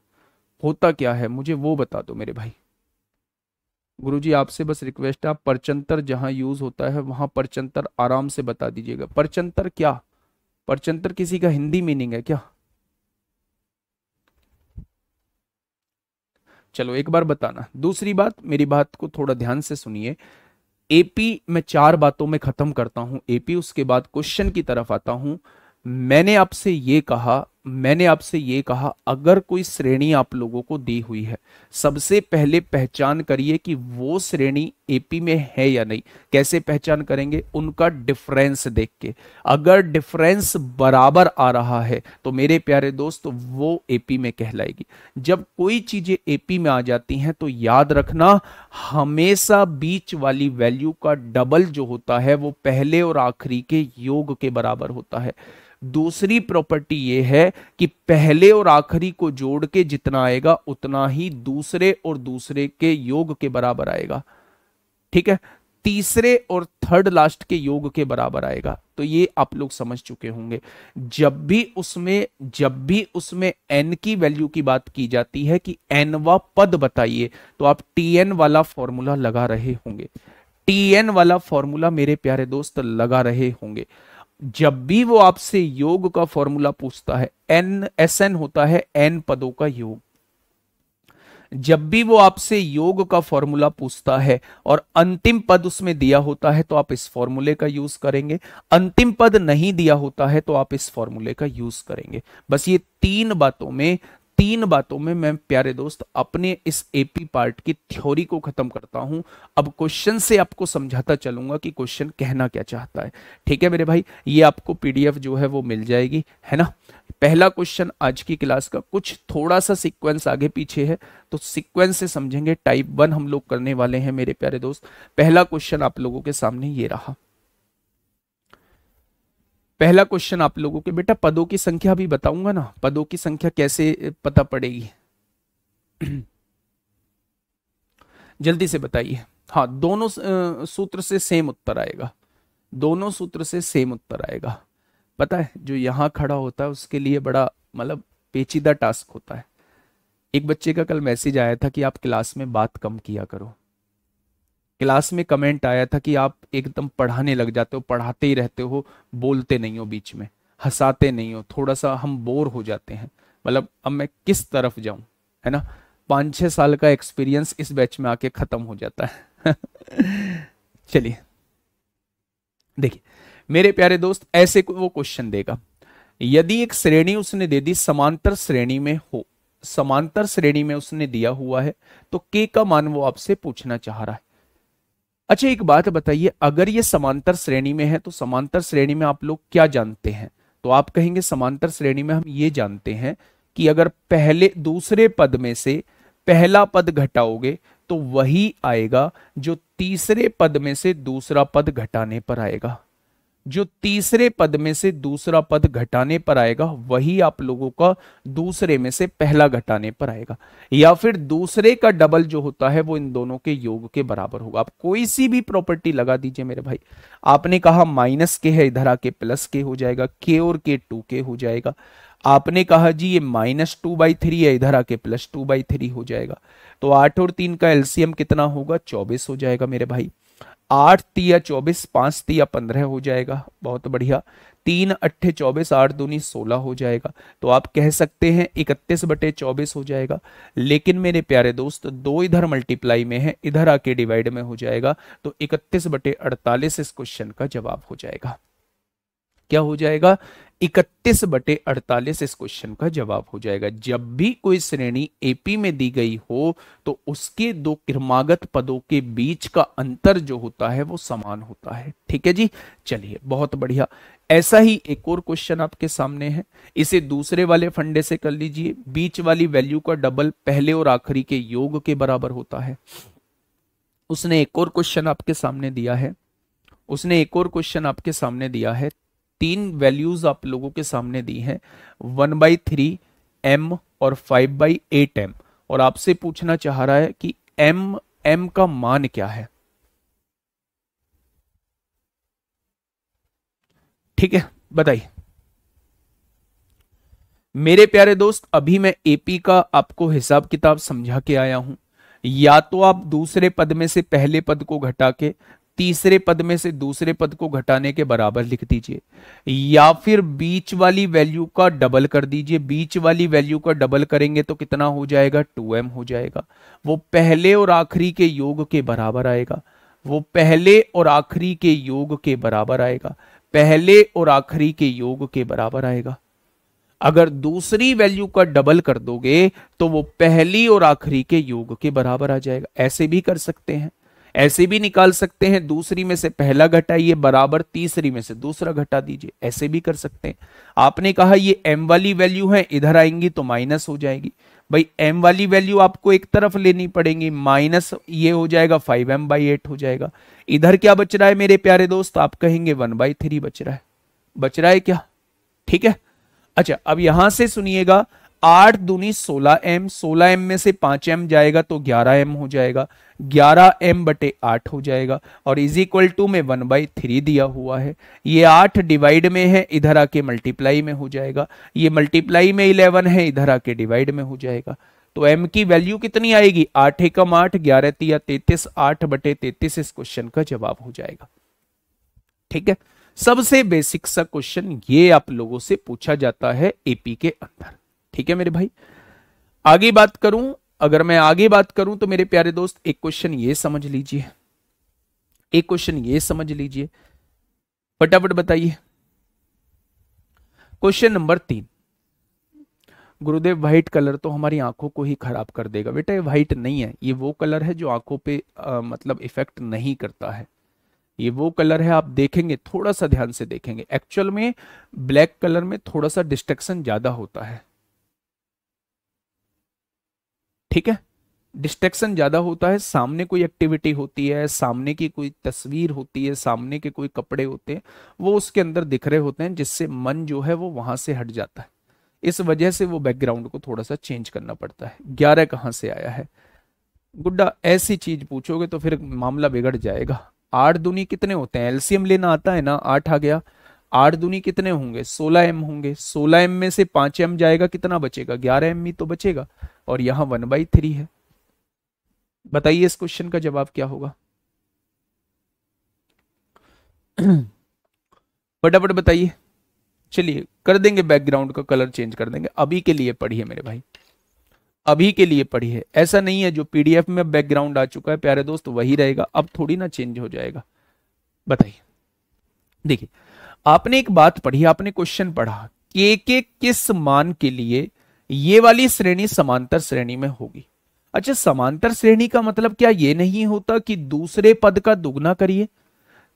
होता क्या है मुझे वो बता दो मेरे भाई। गुरुजी आपसे बस रिक्वेस्ट है, आप परचंतर जहां यूज होता है वहां परचंतर आराम से बता दीजिएगा। परचंतर क्या, परचंतर किसी का हिंदी मीनिंग है क्या? चलो एक बार बताना। दूसरी बात, मेरी बात को थोड़ा ध्यान से सुनिए। एपी मैं 4 बातों में खत्म करता हूं एपी, उसके बाद क्वेश्चन की तरफ आता हूं। मैंने आपसे ये कहा अगर कोई श्रेणी आप लोगों को दी हुई है, सबसे पहले पहचान करिए कि वो श्रेणी एपी में है या नहीं। कैसे पहचान करेंगे? उनका डिफरेंस देख के। अगर डिफरेंस बराबर आ रहा है तो मेरे प्यारे दोस्त वो एपी में कहलाएगी। जब कोई चीजें एपी में आ जाती हैं तो याद रखना, हमेशा बीच वाली वैल्यू का डबल जो होता है वो पहले और आखिरी के योग के बराबर होता है। दूसरी प्रॉपर्टी ये है कि पहले और आखिरी को जोड़ के जितना आएगा उतना ही दूसरे और दूसरे के योग के बराबर आएगा। ठीक है, तीसरे और थर्ड लास्ट के योग के बराबर आएगा। तो ये आप लोग समझ चुके होंगे। जब भी उसमें n की वैल्यू की बात की जाती है कि nवा पद बताइए, तो आप tn वाला फॉर्मूला लगा रहे होंगे, tn वाला फॉर्मूला मेरे प्यारे दोस्त लगा रहे होंगे। जब भी वो आपसे योग का फॉर्मूला पूछता है, एन एस एन होता है n पदों का योग। जब भी वो आपसे योग का फॉर्मूला पूछता है और अंतिम पद उसमें दिया होता है तो आप इस फॉर्मूले का यूज करेंगे, अंतिम पद नहीं दिया होता है तो आप इस फॉर्मूले का यूज करेंगे। बस ये तीन बातों में मैं प्यारे दोस्त अपने इस एपी पार्ट की थ्योरी को खत्म करता हूं। अब क्वेश्चन से आपको समझाता चलूंगा कि क्वेश्चन कहना क्या चाहता है। ठीक है मेरे भाई, ये आपको पीडीएफ जो है वो मिल जाएगी, है ना। पहला क्वेश्चन आज की क्लास का, कुछ थोड़ा सा सीक्वेंस आगे पीछे है तो सीक्वेंस से समझेंगे। टाइप 1 हम लोग करने वाले हैं मेरे प्यारे दोस्त। पहला क्वेश्चन आप लोगों के सामने ये रहा। पहला क्वेश्चन आप लोगों के, बेटा पदों की संख्या भी बताऊंगा ना, पदों की संख्या कैसे पता पड़ेगी जल्दी से बताइए। हाँ, दोनों सूत्र से सेम उत्तर आएगा, दोनों सूत्र से सेम उत्तर आएगा। पता है जो यहां खड़ा होता है उसके लिए बड़ा मतलब पेचीदा टास्क होता है। एक बच्चे का कल मैसेज आया था कि आप क्लास में बात कम किया करो। क्लास में कमेंट आया था कि आप एकदम पढ़ाने लग जाते हो, पढ़ाते ही रहते हो, बोलते नहीं हो, बीच में हंसाते नहीं हो, थोड़ा सा हम बोर हो जाते हैं। मतलब अब मैं किस तरफ जाऊं, है ना। 5-6 साल का एक्सपीरियंस इस बैच में आके खत्म हो जाता है चलिए देखिए मेरे प्यारे दोस्त, ऐसे वो क्वेश्चन देगा, यदि एक श्रेणी उसने दे दी समांतर श्रेणी में हो, समांतर श्रेणी में उसने दिया हुआ है तो के का मान वो आपसे पूछना चाह रहा है। अच्छा एक बात बताइए, अगर ये समांतर श्रेणी में है तो समांतर श्रेणी में आप लोग क्या जानते हैं? तो आप कहेंगे समांतर श्रेणी में हम ये जानते हैं कि अगर पहले दूसरे पद में से पहला पद घटाओगे तो वही आएगा जो तीसरे पद में से दूसरा पद घटाने पर आएगा। जो तीसरे पद में से दूसरा पद घटाने पर आएगा वही आप लोगों का दूसरे में से पहला घटाने पर आएगा, या फिर दूसरे का डबल जो होता है वो इन दोनों के योग के बराबर होगा। आप कोई सी भी प्रॉपर्टी लगा दीजिए मेरे भाई। आपने कहा माइनस के है, इधर आके प्लस के हो जाएगा, के और के 2 के हो जाएगा। आपने कहा जी ये -2/3 है, इधर आके +2/3 हो जाएगा। तो 8 और 3 का एलसीएम कितना होगा? 24 हो जाएगा मेरे भाई। 8 तिया 24, 5 तिया 15 हो जाएगा। बहुत बढ़िया। 3 अट्ठे 24, 8 दूनी 16 हो जाएगा। तो आप कह सकते हैं 31/24 हो जाएगा। लेकिन मेरे प्यारे दोस्त 2 इधर मल्टीप्लाई में है, इधर आके डिवाइड में हो जाएगा, तो 31/48 इस क्वेश्चन का जवाब हो जाएगा। क्या हो जाएगा? 31/48 इस क्वेश्चन का जवाब हो जाएगा। जब भी कोई श्रेणी एपी में दी गई हो तो उसके दो क्रमागत पदों के बीच का अंतर जो होता है वो समान होता है। ठीक है जी, चलिए बहुत बढ़िया। ऐसा ही एक और क्वेश्चन आपके सामने है, इसे दूसरे वाले फंडे से कर लीजिए। बीच वाली वैल्यू का डबल पहले और आखिरी के योग के बराबर होता है। उसने एक और क्वेश्चन आपके सामने दिया है, उसने एक और क्वेश्चन आपके सामने दिया है। 3 वैल्यूज आप लोगों के सामने दी हैं, 1/3 m और 5/8 m, और आपसे पूछना चाह रहा है कि m का मान क्या है। ठीक है, बताइए मेरे प्यारे दोस्त। अभी मैं एपी का आपको हिसाब किताब समझा के आया हूं। या तो आप दूसरे पद में से पहले पद को घटा के तीसरे पद में से दूसरे पद को घटाने के बराबर लिख दीजिए, या फिर बीच वाली वैल्यू का डबल कर दीजिए। बीच वाली वैल्यू का डबल करेंगे तो कितना हो जाएगा? 2m हो जाएगा। वो पहले और आखिरी के योग के बराबर आएगा, वो पहले और आखिरी के योग के बराबर आएगा, पहले और आखिरी के योग के बराबर आएगा। अगर दूसरी वैल्यू का डबल कर दोगे तो वो पहली और आखिरी के योग के बराबर आ जाएगा। ऐसे भी कर सकते हैं, ऐसे भी निकाल सकते हैं, दूसरी में से पहला घटाइए बराबर तीसरी में से दूसरा घटा दीजिए, ऐसे भी कर सकते हैं। आपने कहा ये m वाली वैल्यू है, इधर आएंगी तो माइनस हो जाएगी। भाई m वाली वैल्यू आपको एक तरफ लेनी पड़ेगी, माइनस ये हो जाएगा 5m/8 हो जाएगा। इधर क्या बच रहा है मेरे प्यारे दोस्त? आप कहेंगे 1/3 बच रहा है। बच रहा है क्या? ठीक है। अच्छा अब यहां से सुनिएगा, 8 दूनी 16m, 16m में से 5m जाएगा तो 11m हो जाएगा, 11m/8 हो जाएगा, और इज इक्वल टू में 1/3 दिया हुआ है। ये 8 डिवाइड में है, इधर आके मल्टीप्लाई में हो जाएगा। ये मल्टीप्लाई में 11 है, इधर आके डिवाइड में हो जाएगा। तो m की वैल्यू कितनी आएगी? 8 एकम 8, 11 तिया 33, 8/33 इस क्वेश्चन का जवाब हो जाएगा। ठीक है, सबसे बेसिक सा क्वेश्चन ये आप लोगों से पूछा जाता है एपी के अंदर। ठीक है मेरे भाई, आगे बात करूं अगर मैं आगे बात करूं तो मेरे प्यारे दोस्त एक क्वेश्चन ये समझ लीजिए, एक क्वेश्चन ये समझ लीजिए, फटाफट बताइए। क्वेश्चन नंबर 3, गुरुदेव व्हाइट कलर तो हमारी आंखों को ही खराब कर देगा। बेटा ये व्हाइट नहीं है, ये वो कलर है जो आंखों पे मतलब इफेक्ट नहीं करता है। ये वो कलर है, आप देखेंगे थोड़ा सा ध्यान से देखेंगे, एक्चुअल में ब्लैक कलर में थोड़ा सा डिस्ट्रैक्शन ज्यादा होता है, ठीक है, डिस्ट्रैक्शन ज्यादा होता है। सामने कोई एक्टिविटी होती है, सामने की कोई तस्वीर होती है, सामने के कोई कपड़े होते हैं, वो उसके अंदर दिख रहे होते हैं, जिससे मन जो है वो वहां से हट जाता है। इस वजह से वो बैकग्राउंड को थोड़ा सा चेंज करना पड़ता है। 11 कहाँ से आया है गुड्डा? ऐसी चीज पूछोगे तो फिर मामला बिगड़ जाएगा। 8 दूनी कितने होते हैं? एलसीएम लेना आता है ना, 8 आ गया। 8 दूनी कितने होंगे? 16 एम होंगे। 16 एम में से 5 एम जाएगा, कितना बचेगा? 11 एम ही तो बचेगा, और यहाँ 1/3 है। बताइए इस क्वेश्चन का जवाब क्या होगा? फटाफट बताइए। चलिए कर देंगे, बैकग्राउंड का कलर चेंज कर देंगे। अभी के लिए पढ़िए मेरे भाई, अभी के लिए पढ़िए। ऐसा नहीं है जो पीडीएफ में बैकग्राउंड आ चुका है प्यारे दोस्त वही रहेगा, अब थोड़ी ना चेंज हो जाएगा। बताइए, देखिए आपने एक बात पढ़ी, आपने क्वेश्चन पढ़ा, के किस मान के लिए ये वाली श्रेणी समांतर श्रेणी में होगी। अच्छा, समांतर श्रेणी का मतलब क्या ये नहीं होता कि दूसरे पद का दुगना करिए?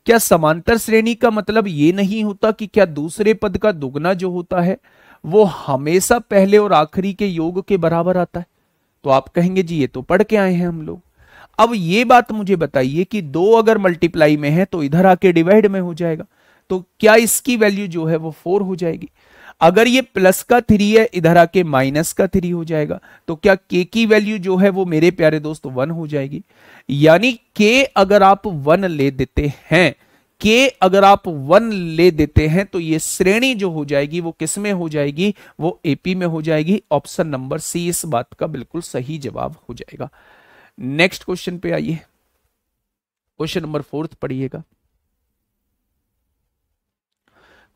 क्या समांतर श्रेणी का मतलब ये नहीं होता कि क्या दूसरे पद का दुगना जो होता है वो हमेशा पहले और आखिरी के योग के बराबर आता है? तो आप कहेंगे जी ये तो पढ़ के आए हैं हम लोग। अब ये बात मुझे बताइए कि 2 अगर मल्टीप्लाई में है तो इधर आके डिवाइड में हो जाएगा, तो क्या इसकी वैल्यू जो है वो 4 हो जाएगी? अगर ये प्लस का 3 है, इधर आके माइनस का 3 हो जाएगा, तो क्या के की वैल्यू जो है वो मेरे प्यारे दोस्त 1 हो जाएगी? यानी के अगर आप 1 ले देते हैं, के अगर आप 1 ले देते हैं तो ये श्रेणी जो हो जाएगी वो किस में हो जाएगी? वो एपी में हो जाएगी। ऑप्शन नंबर सी इस बात का बिल्कुल सही जवाब हो जाएगा। नेक्स्ट क्वेश्चन पे आइए, क्वेश्चन नंबर 4 पढ़िएगा।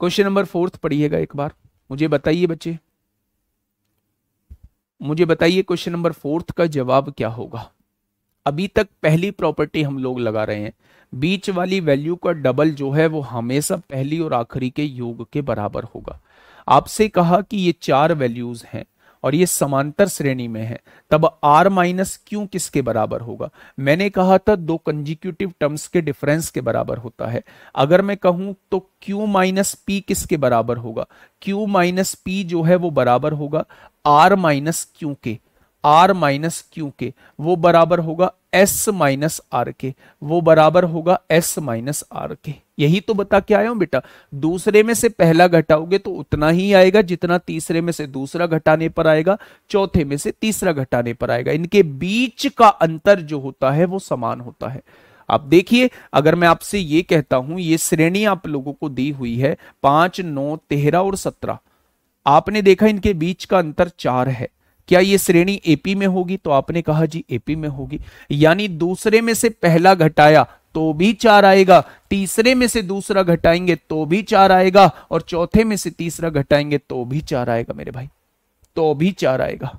क्वेश्चन नंबर 4 पढ़िएगा एक बार, मुझे बताइए बच्चे, मुझे बताइए क्वेश्चन नंबर 4 का जवाब क्या होगा। अभी तक पहली प्रॉपर्टी हम लोग लगा रहे हैं, बीच वाली वैल्यू का डबल जो है वो हमेशा पहली और आखिरी के योग के बराबर होगा। आपसे कहा कि ये 4 वैल्यूज हैं और ये समांतर श्रेणी में है, तब r माइनस क्यू किसके बराबर होगा? मैंने कहा था 2 कंजिक्यूटिव टर्म्स के डिफरेंस के बराबर होता है। अगर मैं कहूं तो q माइनस पी किसके बराबर होगा? q माइनस पी जो है वो बराबर होगा r माइनस क्यू के। r माइनस क्यू के वो बराबर होगा s माइनस आर के, वो बराबर होगा s माइनस आर के। यही तो बता के आया हूं बेटा, दूसरे में से पहला घटाओगे तो उतना ही आएगा जितना तीसरे में से दूसरा घटाने पर आएगा, चौथे में से तीसरा घटाने पर आएगा। इनके बीच का अंतर जो होता है वो समान होता है। आप देखिए, अगर मैं आपसे ये कहता हूं ये श्रेणी आप लोगों को दी हुई है 5, 9, 13 और 17, आपने देखा इनके बीच का अंतर 4 है, क्या ये श्रेणी एपी में होगी? तो आपने कहा जी एपी में होगी। यानी दूसरे में से पहला घटाया तो भी 4 आएगा, तीसरे में से दूसरा घटाएंगे तो भी 4 आएगा, और चौथे में से तीसरा घटाएंगे तो भी 4 आएगा मेरे भाई, तो भी 4 आएगा।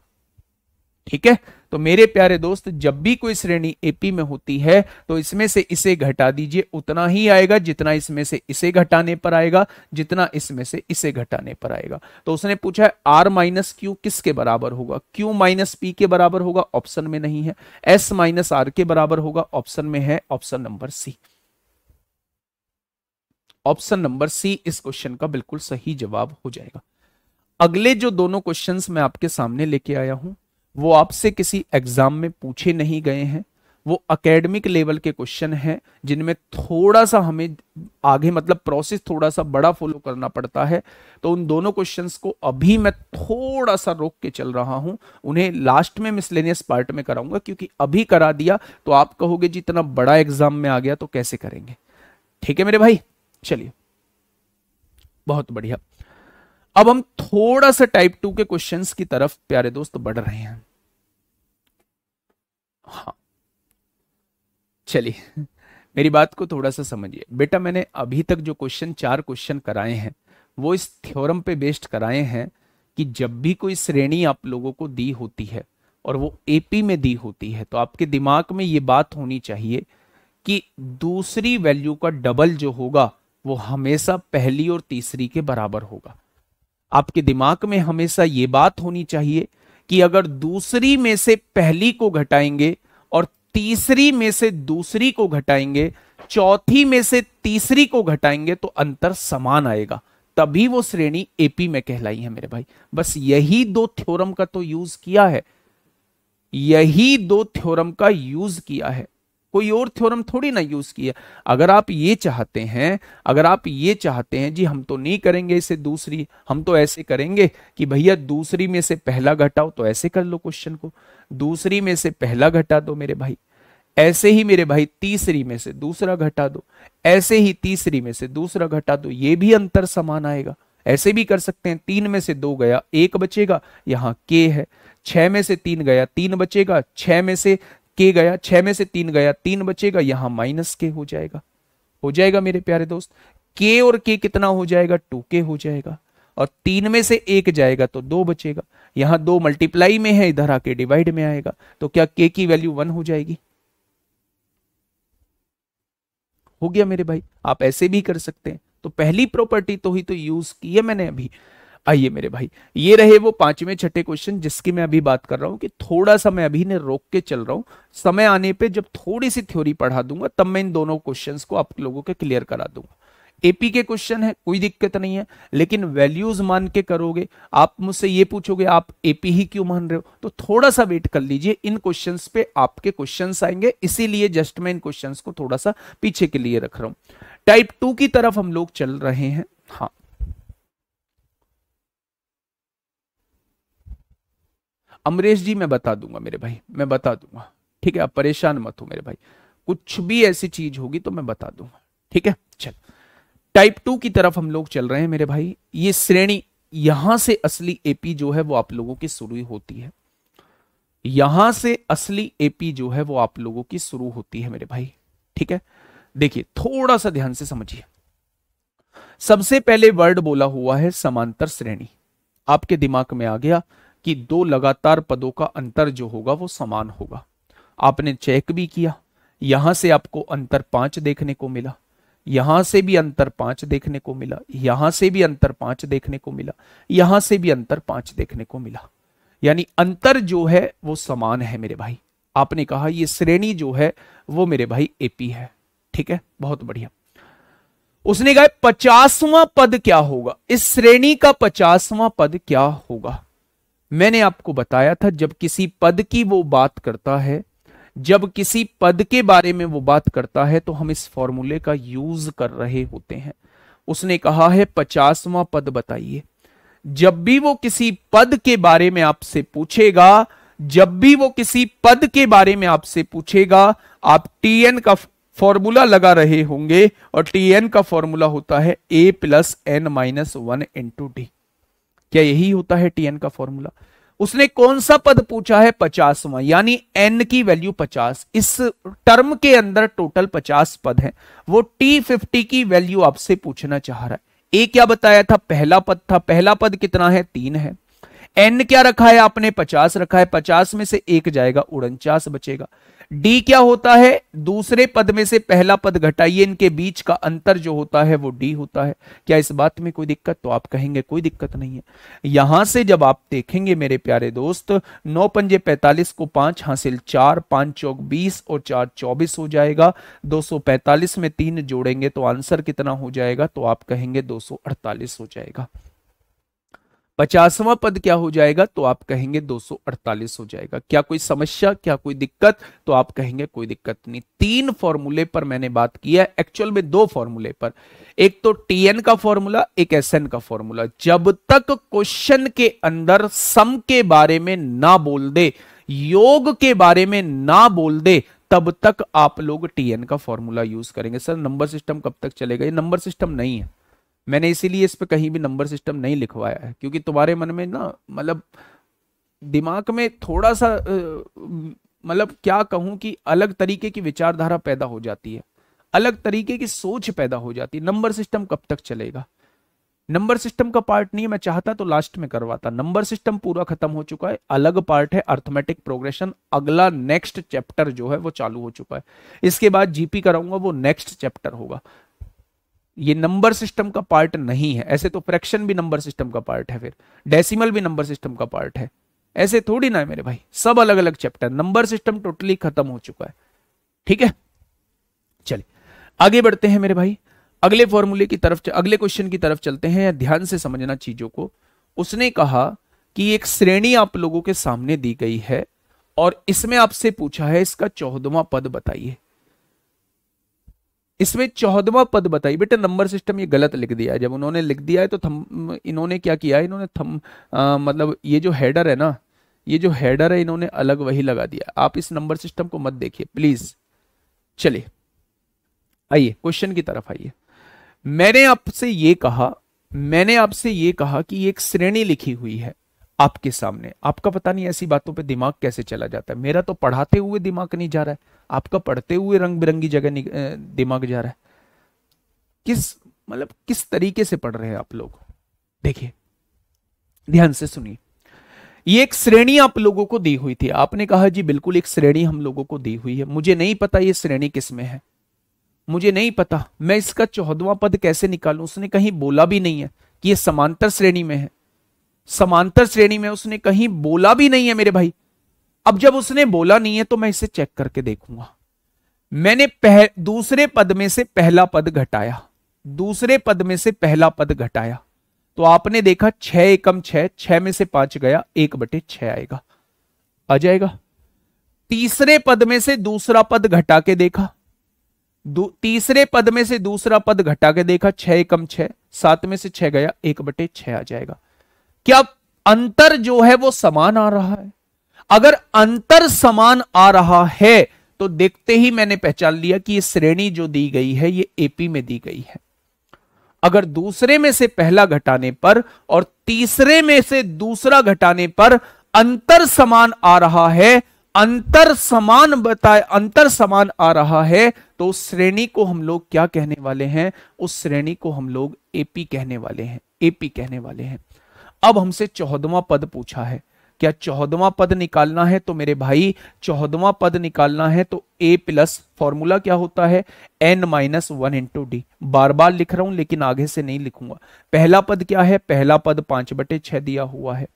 ठीक है, तो मेरे प्यारे दोस्त जब भी कोई श्रेणी एपी में होती है तो इसमें से इसे घटा दीजिए, उतना ही आएगा जितना इसमें से इसे घटाने पर आएगा, जितना इसमें से इसे घटाने पर आएगा। तो उसने पूछा है आर माइनस क्यू किसके बराबर होगा? क्यू माइनस पी के बराबर होगा, ऑप्शन में नहीं है। एस माइनस आर के बराबर होगा, ऑप्शन में है, option number C. Option number C इस क्वेश्चन का बिल्कुल सही जवाब हो जाएगा। अगले जो दोनों क्वेश्चंस मैं आपके सामने लेके आया हूं वो आपसे किसी एग्जाम में पूछे नहीं गए हैं, वो एकेडमिक लेवल के क्वेश्चन हैं जिनमें थोड़ा सा हमें आगे मतलब प्रोसेस थोड़ा सा बड़ा फॉलो करना पड़ता है। तो उन दोनों क्वेश्चंस को अभी मैं थोड़ा सा रोक के चल रहा हूं, उन्हें लास्ट में मिसलेनियस पार्ट में कराऊंगा, क्योंकि अभी करा दिया तो आप कहोगे जी इतना बड़ा एग्जाम में आ गया तो कैसे करेंगे। ठीक है मेरे भाई, चलिए बहुत बढ़िया। अब हम थोड़ा सा टाइप 2 के क्वेश्चंस की तरफ प्यारे दोस्त बढ़ रहे हैं। हाँ चलिए मेरी बात को थोड़ा सा समझिए बेटा, मैंने अभी तक जो 4 क्वेश्चन कराए हैं वो इस थ्योरम पे बेस्ड कराए हैं कि जब भी कोई श्रेणी आप लोगों को दी होती है और वो एपी में दी होती है, तो आपके दिमाग में ये बात होनी चाहिए कि दूसरी वैल्यू का डबल जो होगा वो हमेशा पहली और तीसरी के बराबर होगा। आपके दिमाग में हमेशा ये बात होनी चाहिए कि अगर दूसरी में से पहली को घटाएंगे और तीसरी में से दूसरी को घटाएंगे, चौथी में से तीसरी को घटाएंगे तो अंतर समान आएगा, तभी वो श्रेणी एपी में कहलाई है मेरे भाई। बस यही दो थ्योरम का तो यूज किया है, यही दो थ्योरम का यूज किया है, कोई और थ्योरम थोड़ी ना यूज किया। अगर आप ये चाहते हैं, अगर आप ये चाहते हैं जी हम तो नहीं करेंगे इसे दूसरी, हम तो ऐसे करेंगे कि भैया दूसरी में से पहला घटाओ, तो ऐसे कर लो क्वेश्चन को, दूसरी में से पहला घटा दो मेरे भाई, ऐसे ही मेरे भाई तीसरी में से दूसरा घटा दो, ऐसे ही तीसरी में से दूसरा घटा दो, ये भी अंतर समान आएगा। ऐसे भी कर सकते हैं, 3 में से 2 गया 1 बचेगा, यहां के है, 6 में से 3 गया 3 बचेगा, 6 में से के गया, 6 में से 3 गया 3 बचेगा, यहां माइनस के हो जाएगा, हो जाएगा मेरे प्यारे दोस्त। के और के कितना हो जाएगा, 2k हो जाएगा, और 3 में से 1 जाएगा तो 2 बचेगा, यहां 2 मल्टीप्लाई में है, इधर आके डिवाइड में आएगा, तो क्या के की वैल्यू 1 हो जाएगी। हो गया मेरे भाई, आप ऐसे भी कर सकते हैं। तो पहली प्रॉपर्टी तो ही तो यूज की है मैंने अभी। आइए मेरे भाई, ये रहे वो पांचवें छठे क्वेश्चन जिसकी मैं अभी बात कर रहा हूं कि थोड़ा सा मैं अभी ने रोक के चल रहा हूं, समय आने पे जब थोड़ी सी थ्योरी पढ़ा दूंगा तब मैं इन दोनों क्वेश्चंस को आप लोगों के क्लियर करा दूंगा। एपी के क्वेश्चन है, कोई दिक्कत नहीं है, लेकिन वैल्यूज मान के करोगे। आप मुझसे ये पूछोगे आप एपी ही क्यों मान रहे हो, तो थोड़ा सा वेट कर लीजिए, इन क्वेश्चंस पे आपके क्वेश्चंस आएंगे, इसीलिए जस्ट मैं इन क्वेश्चंस को थोड़ा सा पीछे के लिए रख रहा हूं। टाइप 2 की तरफ हम लोग चल रहे हैं। हाँ, अमरेश जी मैं बता दूंगा मेरे भाई, मैं बता दूंगा, ठीक है, आप परेशान मत हो मेरे भाई, कुछ भी ऐसी चीज होगी तो मैं बता दूंगा, ठीक है। चल, टाइप 2 की तरफ हम लोग चल रहे हैं मेरे भाई। ये श्रेणी, यहां से असली एपी जो है वो आप लोगों की शुरू होती है, यहां से असली एपी जो है वो आप लोगों की शुरू होती है मेरे भाई, ठीक है। देखिए थोड़ा सा ध्यान से समझिए, सबसे पहले वर्ड बोला हुआ है समांतर श्रेणी। आपके दिमाग में आ गया कि दो लगातार पदों का अंतर जो होगा वो समान होगा। आपने चेक भी किया, यहां से आपको अंतर 5 देखने को मिला, यहां से भी अंतर 5 देखने को मिला, यहां से भी अंतर 5 देखने को मिला, यहां से भी अंतर 5 देखने को मिला, यानी अंतर जो है वो समान है मेरे भाई। आपने कहा ये श्रेणी जो है वो मेरे भाई एपी है, ठीक है, बहुत बढ़िया। उसने कहा 50वां पद क्या होगा, इस श्रेणी का 50वां पद क्या होगा। मैंने आपको बताया था जब किसी पद की वो बात करता है, जब किसी पद के बारे में वो बात करता है तो हम इस फॉर्मूले का यूज कर रहे होते हैं। उसने कहा है 50वां पद बताइए। जब भी वो किसी पद के बारे में आपसे पूछेगा, जब भी वो किसी पद के बारे में आपसे पूछेगा, आप टीएन का फॉर्मूला लगा रहे होंगे, और टीएन का फॉर्मूला होता है a plus N minus 1 into D. क्या यही होता है टीएन का फॉर्मूला। उसने कौन सा पद पूछा है, 50वां, यानी एन की वैल्यू 50। इस टर्म के अंदर टोटल 50 पद हैं, वो T50 की वैल्यू आपसे पूछना चाह रहा है। ए क्या बताया था, पहला पद था, पहला पद कितना है, 3 है। एन क्या रखा है आपने, 50 रखा है, 50 में से 1 जाएगा, 49 बचेगा। डी क्या होता है, दूसरे पद में से पहला पद घटाइए, इनके बीच का अंतर जो होता है वो डी होता है। क्या इस बात में कोई दिक्कत, तो आप कहेंगे कोई दिक्कत नहीं है। यहां से जब आप देखेंगे मेरे प्यारे दोस्त, 9 पंजे 45 को 5 हासिल 4, 5 चौक 20 और 4 24 हो जाएगा। 245 में 3 जोड़ेंगे तो आंसर कितना हो जाएगा, तो आप कहेंगे 248 हो जाएगा। 50वां पद क्या हो जाएगा, तो आप कहेंगे 248 हो जाएगा। क्या कोई समस्या, क्या कोई दिक्कत, तो आप कहेंगे कोई दिक्कत नहीं। 3 फॉर्मूले पर मैंने बात की है, एक्चुअल में 2 फॉर्मूले पर, एक तो टीएन का फॉर्मूला, एक एसएन का फॉर्मूला। जब तक क्वेश्चन के अंदर सम के बारे में ना बोल दे, योग के बारे में ना बोल दे, तब तक आप लोग टीएन का फॉर्मूला यूज करेंगे। सर नंबर सिस्टम कब तक चलेगा, ये नंबर सिस्टम नहीं है, मैंने इसीलिए इस पे कहीं भी नंबर सिस्टम नहीं लिखवाया है, क्योंकि तुम्हारे मन में ना, मतलब दिमाग में थोड़ा सा मतलब क्या कहूं कि अलग तरीके की विचारधारा पैदा हो जाती है, अलग तरीके की सोच पैदा हो जाती है। नंबर सिस्टम कब तक चलेगा, नंबर सिस्टम का पार्ट नहीं है, मैं चाहता तो लास्ट में करवाता। नंबर सिस्टम पूरा खत्म हो चुका है, अलग पार्ट है अर्थमेटिक प्रोग्रेशन। अगला नेक्स्ट चैप्टर जो है वो चालू हो चुका है, इसके बाद जीपी कराऊंगा, वो नेक्स्ट चैप्टर होगा। ये नंबर सिस्टम का पार्ट नहीं है। ऐसे तो फ्रैक्शन भी नंबर सिस्टम का पार्ट है, फिर डेसिमल भी नंबर सिस्टम का पार्ट है, ऐसे थोड़ी ना है मेरे भाई, सब अलग अलग चैप्टर। नंबर सिस्टम टोटली खत्म हो चुका है, ठीक है। चलिए आगे बढ़ते हैं मेरे भाई, अगले फॉर्मूले की तरफ, अगले क्वेश्चन की तरफ चलते हैं। ध्यान से समझना चीजों को। उसने कहा कि एक श्रेणी आप लोगों के सामने दी गई है और इसमें आपसे पूछा है इसका 14वां पद बताइए। इसमें 14वां पद बताइए। बेटा नंबर सिस्टम ये गलत लिख दिया है, जब उन्होंने लिख दिया है तो इन्होंने क्या किया है, इन्होंने मतलब ये जो हेडर है ना, ये जो हेडर है इन्होंने अलग वही लगा दिया। आप इस नंबर सिस्टम को मत देखिए प्लीज। चलिए आइए क्वेश्चन की तरफ आइए। मैंने आपसे ये कहा कि एक श्रेणी लिखी हुई है आपके सामने। आपका पता नहीं ऐसी बातों पे दिमाग कैसे चला जाता है। मेरा तो पढ़ाते हुए दिमाग नहीं जा रहा है, आपका पढ़ते हुए रंग बिरंगी जगह दिमाग जा रहा है। किस तरीके से पढ़ रहे हैं आप लोग, देखिए ध्यान से सुनिए। ये एक श्रेणी आप लोगों को दी हुई थी, आपने कहा जी बिल्कुल एक श्रेणी हम लोगों को दी हुई है। मुझे नहीं पता ये श्रेणी किस में है, मुझे नहीं पता, मैं इसका 14वां पद कैसे निकालूं। उसने कहीं बोला भी नहीं है कि ये समांतर श्रेणी में है, समांतर श्रेणी में उसने कहीं बोला भी नहीं है मेरे भाई। अब जब उसने बोला नहीं है तो मैं इसे चेक करके देखूंगा। मैंने दूसरे पद में से पहला पद घटाया, दूसरे पद में से पहला पद घटाया तो आपने देखा 6 एकम 6, 6 में से 5 गया, 1/6 आएगा, आ जाएगा। तीसरे पद में से दूसरा पद घटा के देखा, तीसरे पद में से दूसरा पद घटा के देखा, 6 एकम 6, 7 में से 6 गया, 1/6 आ जाएगा। क्या अंतर जो है वो समान आ रहा है? अगर अंतर समान आ रहा है तो देखते ही मैंने पहचान लिया कि ये श्रेणी जो दी गई है ये एपी में दी गई है। अगर दूसरे में से पहला घटाने पर और तीसरे में से दूसरा घटाने पर अंतर समान आ रहा है, अंतर समान आ रहा है, तो उस श्रेणी को हम लोग क्या कहने वाले हैं? उस श्रेणी को हम लोग एपी कहने वाले हैं, एपी कहने वाले हैं। अब हमसे 14वां पद पूछा है, क्या 14वां पद निकालना है? तो मेरे भाई 14वां पद निकालना है तो a प्लस फॉर्मूला क्या होता है, n-1 इंटू डी। बार बार लिख रहा हूं लेकिन आगे से नहीं लिखूंगा। पहला पद क्या है? पहला पद 5/6 दिया हुआ है।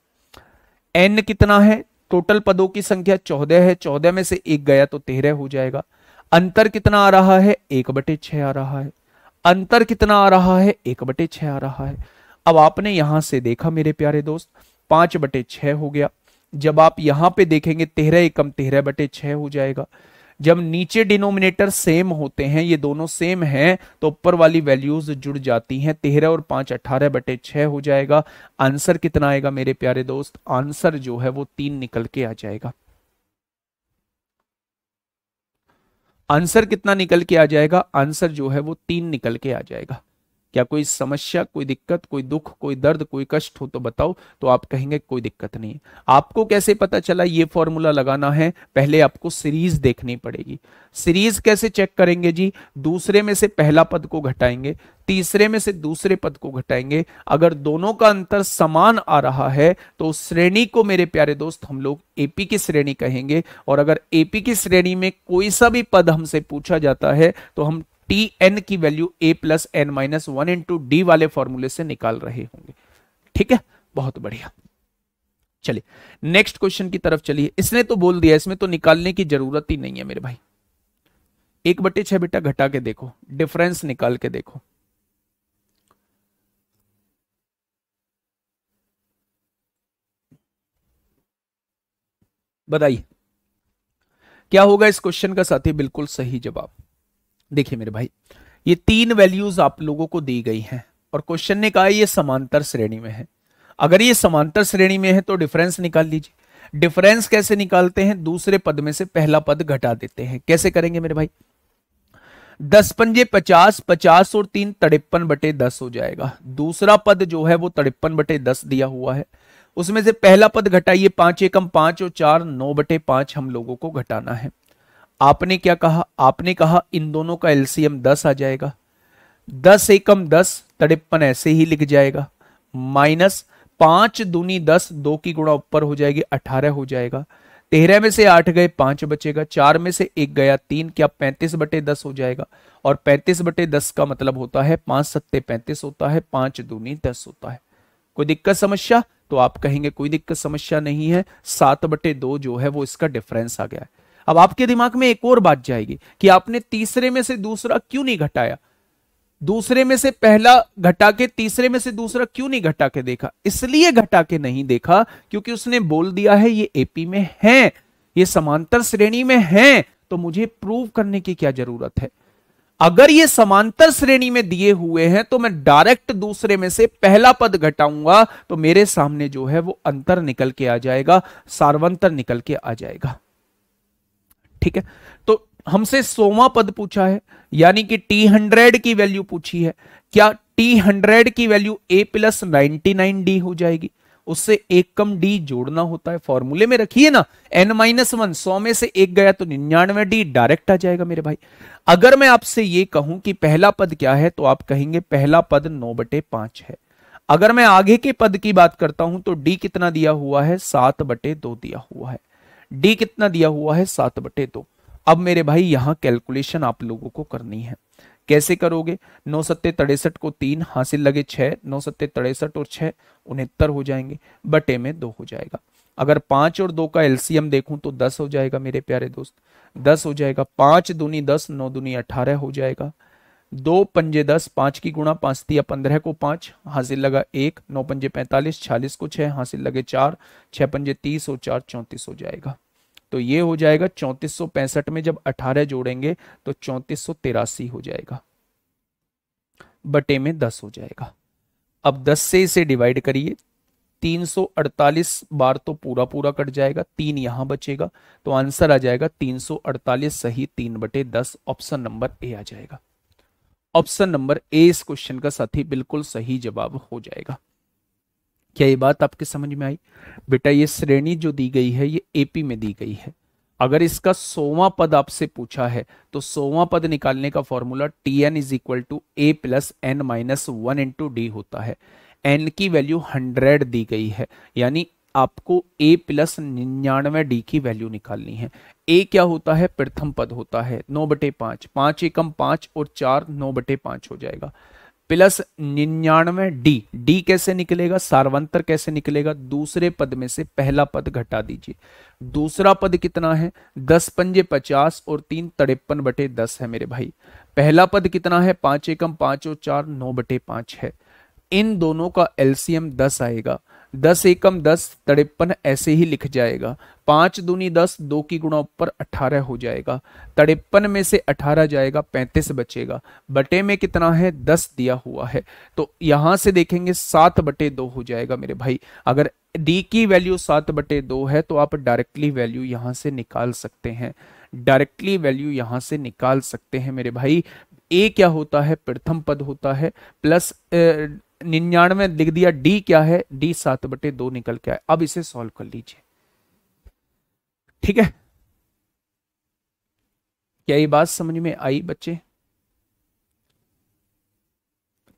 n कितना है? टोटल पदों की संख्या 14 है, 14 में से 1 गया तो 13 हो जाएगा। अंतर कितना आ रहा है? 1/6 आ रहा है। अंतर कितना आ रहा है? 1/6 आ रहा है। अब आपने यहां से देखा मेरे प्यारे दोस्त, 5/6 हो गया। जब आप यहां पे देखेंगे 13 एकम 13/6 हो जाएगा। जब नीचे डिनोमिनेटर सेम होते हैं, ये दोनों सेम हैं, तो ऊपर वाली वैल्यूज जुड़ जाती हैं। 13 और 5 18/6 हो जाएगा। आंसर कितना आएगा मेरे प्यारे दोस्त? आंसर जो है वो 3 निकल के आ जाएगा। आंसर कितना निकल के आ जाएगा? आंसर जो है वो 3 निकल के आ जाएगा। क्या कोई समस्या, कोई दिक्कत, कोई दुख, कोई दर्द, कोई कष्ट हो तो बताओ। तो आप कहेंगे कोई दिक्कत नहीं है। आपको कैसे पता चला ये फॉर्मूला लगाना है? पहले आपको सीरीज देखनी पड़ेगी। सीरीज कैसे चेक करेंगे जी? दूसरे में से पहला पद को घटाएंगे, तीसरे में से दूसरे पद को घटाएंगे। अगर दोनों का अंतर समान आ रहा है तो उस श्रेणी को मेरे प्यारे दोस्त हम लोग एपी की श्रेणी कहेंगे। और अगर एपी की श्रेणी में कोई सा भी पद हमसे पूछा जाता है तो हम टी एन की value a plus n-1 into D वाले फॉर्मूले से निकाल रहे होंगे। ठीक है, बहुत बढ़िया। चलिए नेक्स्ट क्वेश्चन की तरफ चलिए। इसने तो बोल दिया, इसमें तो निकालने की जरूरत ही नहीं है मेरे भाई। 1/6 बेटा घटा के देखो, डिफरेंस निकाल के देखो। बताइए क्या होगा इस क्वेश्चन का साथी? बिल्कुल सही जवाब। देखिए मेरे भाई, ये 3 वैल्यूज आप लोगों को दी गई हैं और क्वेश्चन ने कहा ये समांतर श्रेणी में है। अगर ये समांतर श्रेणी में है तो डिफरेंस निकाल लीजिए। डिफरेंस कैसे निकालते हैं? दूसरे पद में से पहला पद घटा देते हैं। कैसे करेंगे मेरे भाई? 10 पंजे 50, 50 और 3 53/10 हो जाएगा। दूसरा पद जो है वो 53/10 दिया हुआ है, उसमें से पहला पद घटाइए। 5 एकम 5 और 4 9/5 हम लोगों को घटाना है। आपने क्या कहा? आपने कहा इन दोनों का एलसीएम 10 आ जाएगा। 10 एकम 10, 53 ऐसे ही लिख जाएगा, माइनस 5 दूनी 10, 2 की गुणा ऊपर हो जाएगी 18 हो जाएगा। 13 में से 8 गए 5 बचेगा, 4 में से 1 गया 3, क्या 35/10 हो जाएगा। और 35/10 का मतलब होता है 5 सत्ते 35 होता है, 5 दूनी 10 होता है। कोई दिक्कत समस्या? तो आप कहेंगे कोई दिक्कत समस्या नहीं है, 7/2 जो है वो इसका डिफरेंस आ गया है। अब आपके दिमाग में एक और बात जाएगी कि आपने तीसरे में से दूसरा क्यों नहीं घटाया, दूसरे में से पहला घटा के तीसरे में से दूसरा क्यों नहीं घटा के देखा। इसलिए घटा के नहीं देखा क्योंकि उसने बोल दिया है ये एपी में है, ये समांतर श्रेणी में है, तो मुझे प्रूव करने की क्या जरूरत है। अगर ये समांतर श्रेणी में दिए हुए हैं तो मैं डायरेक्ट दूसरे में से पहला पद घटाऊंगा तो मेरे सामने जो है वो अंतर निकल के आ जाएगा, सार्वंतर निकल के आ जाएगा। ठीक है, तो हमसे 100वां पद पूछा है, यानी कि T100 की वैल्यू पूछी है। क्या T100 की वैल्यू a + 99d हो जाएगी? उससे एक कम d जोड़ना होता है, फॉर्मूले में रखिए ना, n-1 100 में से एक गया तो 99d डायरेक्ट आ जाएगा मेरे भाई। अगर मैं आपसे ये कहूं कि पहला पद क्या है तो आप कहेंगे पहला पद 9/5 है। अगर मैं आगे के पद की बात करता हूं तो d कितना दिया हुआ है, 7/2 दिया हुआ है। d कितना दिया हुआ है, 7/2। अब मेरे भाई यहां कैलकुलेशन आप लोगों को करनी है। कैसे करोगे? 9 सत्ते 63 को 3 हासिल लगे 6, 9 सत्ते 63 और 6 69 हो जाएंगे, बटे में 2 हो जाएगा। अगर 5 और 2 का एलसीएम देखूं तो 10 हो जाएगा मेरे प्यारे दोस्त, 10 हो जाएगा। 5 दूनी 10, 9 दूनी 18 हो जाएगा। 2 पंजे 10, 5 की गुणा 5 तिया 15 को 5 हासिल लगा 1, 9 पंजे 45, 46 को 6 हासिल लगे 4, 6 पंजे 30 और 4 34 हो जाएगा। तो ये हो जाएगा 3465 में जब 18 जोड़ेंगे तो 3483 हो जाएगा, बटे में 10 हो जाएगा। अब 10 से इसे डिवाइड करिए, 348 बार तो पूरा पूरा कट जाएगा, 3 यहां बचेगा, तो आंसर आ जाएगा 348 सही 3/10। ऑप्शन नंबर ए आ जाएगा। ऑप्शन नंबर ए इस क्वेश्चन का साथी बिल्कुल सही जवाब हो जाएगा। क्या ये बात आपके समझ में आई? बेटा ये श्रेणी जो दी गई है ये एपी में दी गई है। अगर इसका 100वां पद आपसे पूछा है तो 100वां पद निकालने का formula Tn = a + n-1 × d होता है। n की वैल्यू 100 दी गई है, यानी आपको a + 99d की वैल्यू निकालनी है। a क्या होता है? प्रथम पद होता है, 9/5, 5 एकम 5 और 4 9/5 हो जाएगा, प्लस 99d। d कैसे निकलेगा, सार्वंतर कैसे निकलेगा? दूसरे पद में से पहला पद घटा दीजिए। दूसरा पद कितना है? 10 पंजे 50 और 3 53/10 है मेरे भाई। पहला पद कितना है? 5 एकम 5 और 4 9/5 है। इन दोनों का एलसीएम 10 आएगा, 10 एकम 10, 53 ऐसे ही लिख जाएगा। 5 दूनी 10, 2 की गुणा ऊपर 18 हो जाएगा। 53 में से 18 जाएगा, 35 बचेगा, बटे में कितना है? 10 दिया हुआ है, तो यहां से देखेंगे 7/2 हो जाएगा मेरे भाई। अगर d की वैल्यू 7/2 है तो आप डायरेक्टली वैल्यू यहां से निकाल सकते हैं, डायरेक्टली वैल्यू यहां से निकाल सकते हैं मेरे भाई। a क्या होता है? प्रथम पद होता है, प्लस 99 लिख दिया। d क्या है? d 7/2 निकल के आए। अब इसे सॉल्व कर लीजिए, ठीक है। क्या ये बात समझ में आई बच्चे?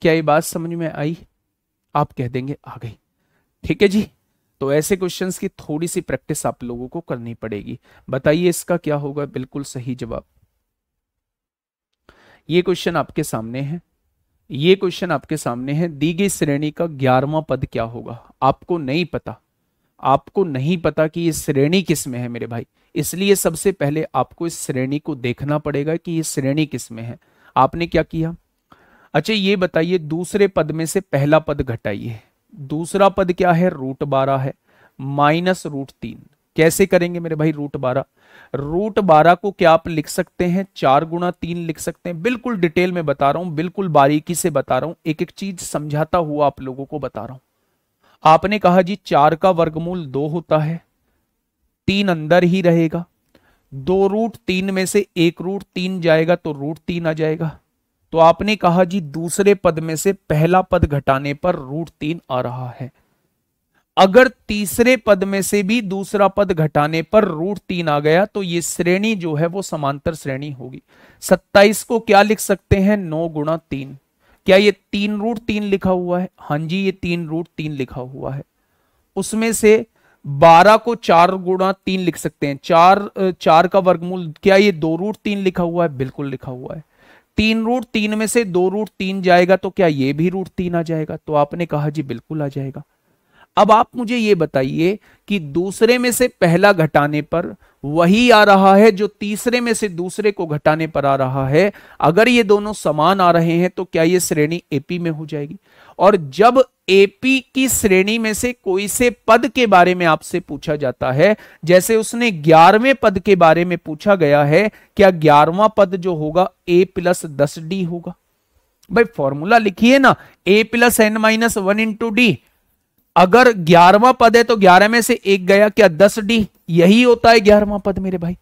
क्या ये बात समझ में आई? आप कह देंगे आ गई, ठीक है जी। तो ऐसे क्वेश्चंस की थोड़ी सी प्रैक्टिस आप लोगों को करनी पड़ेगी। बताइए इसका क्या होगा बिल्कुल सही जवाब। ये क्वेश्चन आपके सामने है, ये क्वेश्चन आपके सामने है। दी गई श्रेणी का 11वां पद क्या होगा? आपको नहीं पता, आपको नहीं पता कि ये श्रेणी किस में है मेरे भाई, इसलिए सबसे पहले आपको इस श्रेणी को देखना पड़ेगा कि ये श्रेणी किस में है। आपने क्या किया? अच्छा ये बताइए, दूसरे पद में से पहला पद घटाइए। दूसरा पद क्या है? √12 है, माइनस √3। कैसे करेंगे मेरे भाई? √12, √12 को क्या आप लिख सकते हैं? 4 × 3 लिख सकते हैं। बिल्कुल डिटेल में बता रहा हूं, बिल्कुल बारीकी से बता रहा हूं, एक एक चीज समझाता हुआ आप लोगों को बता रहा हूं। आपने कहा जी 4 का वर्गमूल 2 होता है, 3 अंदर ही रहेगा, 2√3 में से 1√3 जाएगा तो √3 आ जाएगा। तो आपने कहा जी दूसरे पद में से पहला पद घटाने पर √3 आ रहा है। अगर तीसरे पद में से भी दूसरा पद घटाने पर √3 आ गया तो ये श्रेणी जो है वो समांतर श्रेणी होगी। 27 को क्या लिख सकते हैं? 9 × 3। क्या ये 3√3 लिखा हुआ है? हाँ जी, ये 3√3 लिखा हुआ है। उसमें से 12 को 4 गुणा 3 लिख सकते हैं। 4 का वर्गमूल, क्या ये 2√3 लिखा हुआ है? बिल्कुल लिखा हुआ है। 3√3 में से 2√3 जाएगा तो क्या ये भी √3 आ जाएगा? तो आपने कहा जी बिल्कुल आ जाएगा। अब आप मुझे ये बताइए कि दूसरे में से पहला घटाने पर वही आ रहा है जो तीसरे में से दूसरे को घटाने पर आ रहा है। अगर ये दोनों समान आ रहे हैं तो क्या ये श्रेणी एपी में हो जाएगी? और जब एपी की श्रेणी में से कोई से पद के बारे में आपसे पूछा जाता है, जैसे उसने 11वें पद के बारे में पूछा गया है, क्या 11वां पद जो होगा a + 10d होगा? भाई फॉर्मूला लिखिए ना, a + n - 1 × d। अगर 11वां पद है तो 11 में से एक गया, क्या 10d? यही होता है 11वां पद मेरे भाई।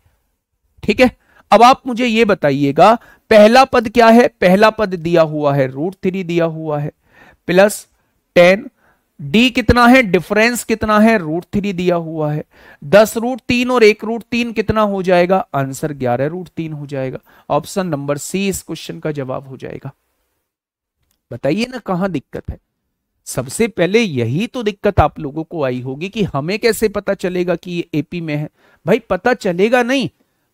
ठीक है, अब आप मुझे यह बताइएगा पहला पद क्या है? पहला पद दिया हुआ है √3 दिया हुआ है +10, d कितना है? डिफरेंस कितना है? √3 दिया हुआ है। 10√3 और 1√3 कितना हो जाएगा? आंसर 11√3 हो जाएगा। ऑप्शन नंबर सी इस क्वेश्चन का जवाब हो जाएगा। बताइए ना कहां दिक्कत है? सबसे पहले यही तो दिक्कत आप लोगों को आई होगी कि हमें कैसे पता चलेगा कि ये एपी में है। भाई पता चलेगा नहीं,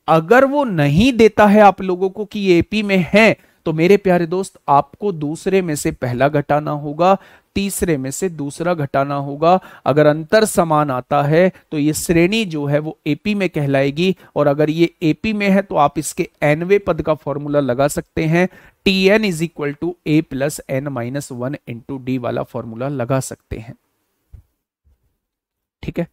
अगर वो नहीं देता है आप लोगों को कि ये एपी में है, तो मेरे प्यारे दोस्त आपको दूसरे में से पहला घटाना होगा, तीसरे में से दूसरा घटाना होगा। अगर अंतर समान आता है तो ये श्रेणी जो है वो एपी में कहलाएगी। और अगर ये एपी में है तो आप इसके nवें पद का फॉर्मूला लगा सकते हैं, Tn = a + n - 1 × d वाला फॉर्मूला लगा सकते हैं। ठीक है,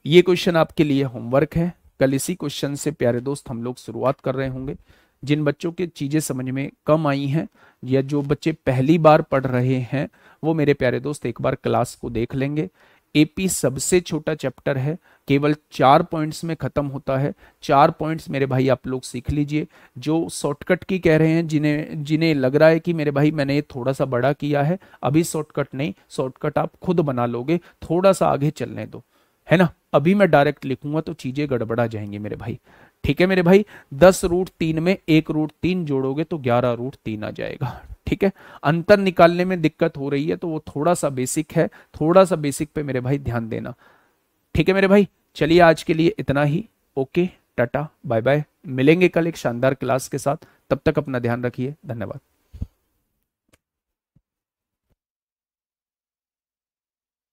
ये क्वेश्चन आपके लिए होमवर्क है। कल इसी क्वेश्चन से प्यारे दोस्त हम लोग शुरुआत कर रहे होंगे। जिन बच्चों की चीजें समझ में कम आई हैं या जो बच्चे पहली बार पढ़ रहे हैं, वो मेरे प्यारे दोस्त एक बार क्लास को देख लेंगे। एपी सबसे छोटा चैप्टर है, केवल 4 पॉइंट्स में खत्म होता है। 4 पॉइंट्स मेरे भाई आप लोग सीख लीजिए। जो शॉर्टकट की कह रहे हैं, जिन्हें जिन्हें लग रहा है कि मेरे भाई मैंने ये थोड़ा सा बड़ा किया है, अभी शॉर्टकट नहीं, शॉर्टकट आप खुद बना लोगे, थोड़ा सा आगे चलने दो, है ना। अभी मैं डायरेक्ट लिखूंगा तो चीजें गड़बड़ा जाएंगी मेरे भाई। ठीक है मेरे भाई, 10√3 में 1√3 जोड़ोगे तो 11√3 आ जाएगा। ठीक है, अंतर निकालने में दिक्कत हो रही है तो वो थोड़ा सा बेसिक है, थोड़ा सा बेसिक पे मेरे भाई ध्यान देना। ठीक है मेरे भाई, चलिए आज के लिए इतना ही। ओके, टाटा बाय बाय, मिलेंगे कल एक शानदार क्लास के साथ। तब तक अपना ध्यान रखिए, धन्यवाद।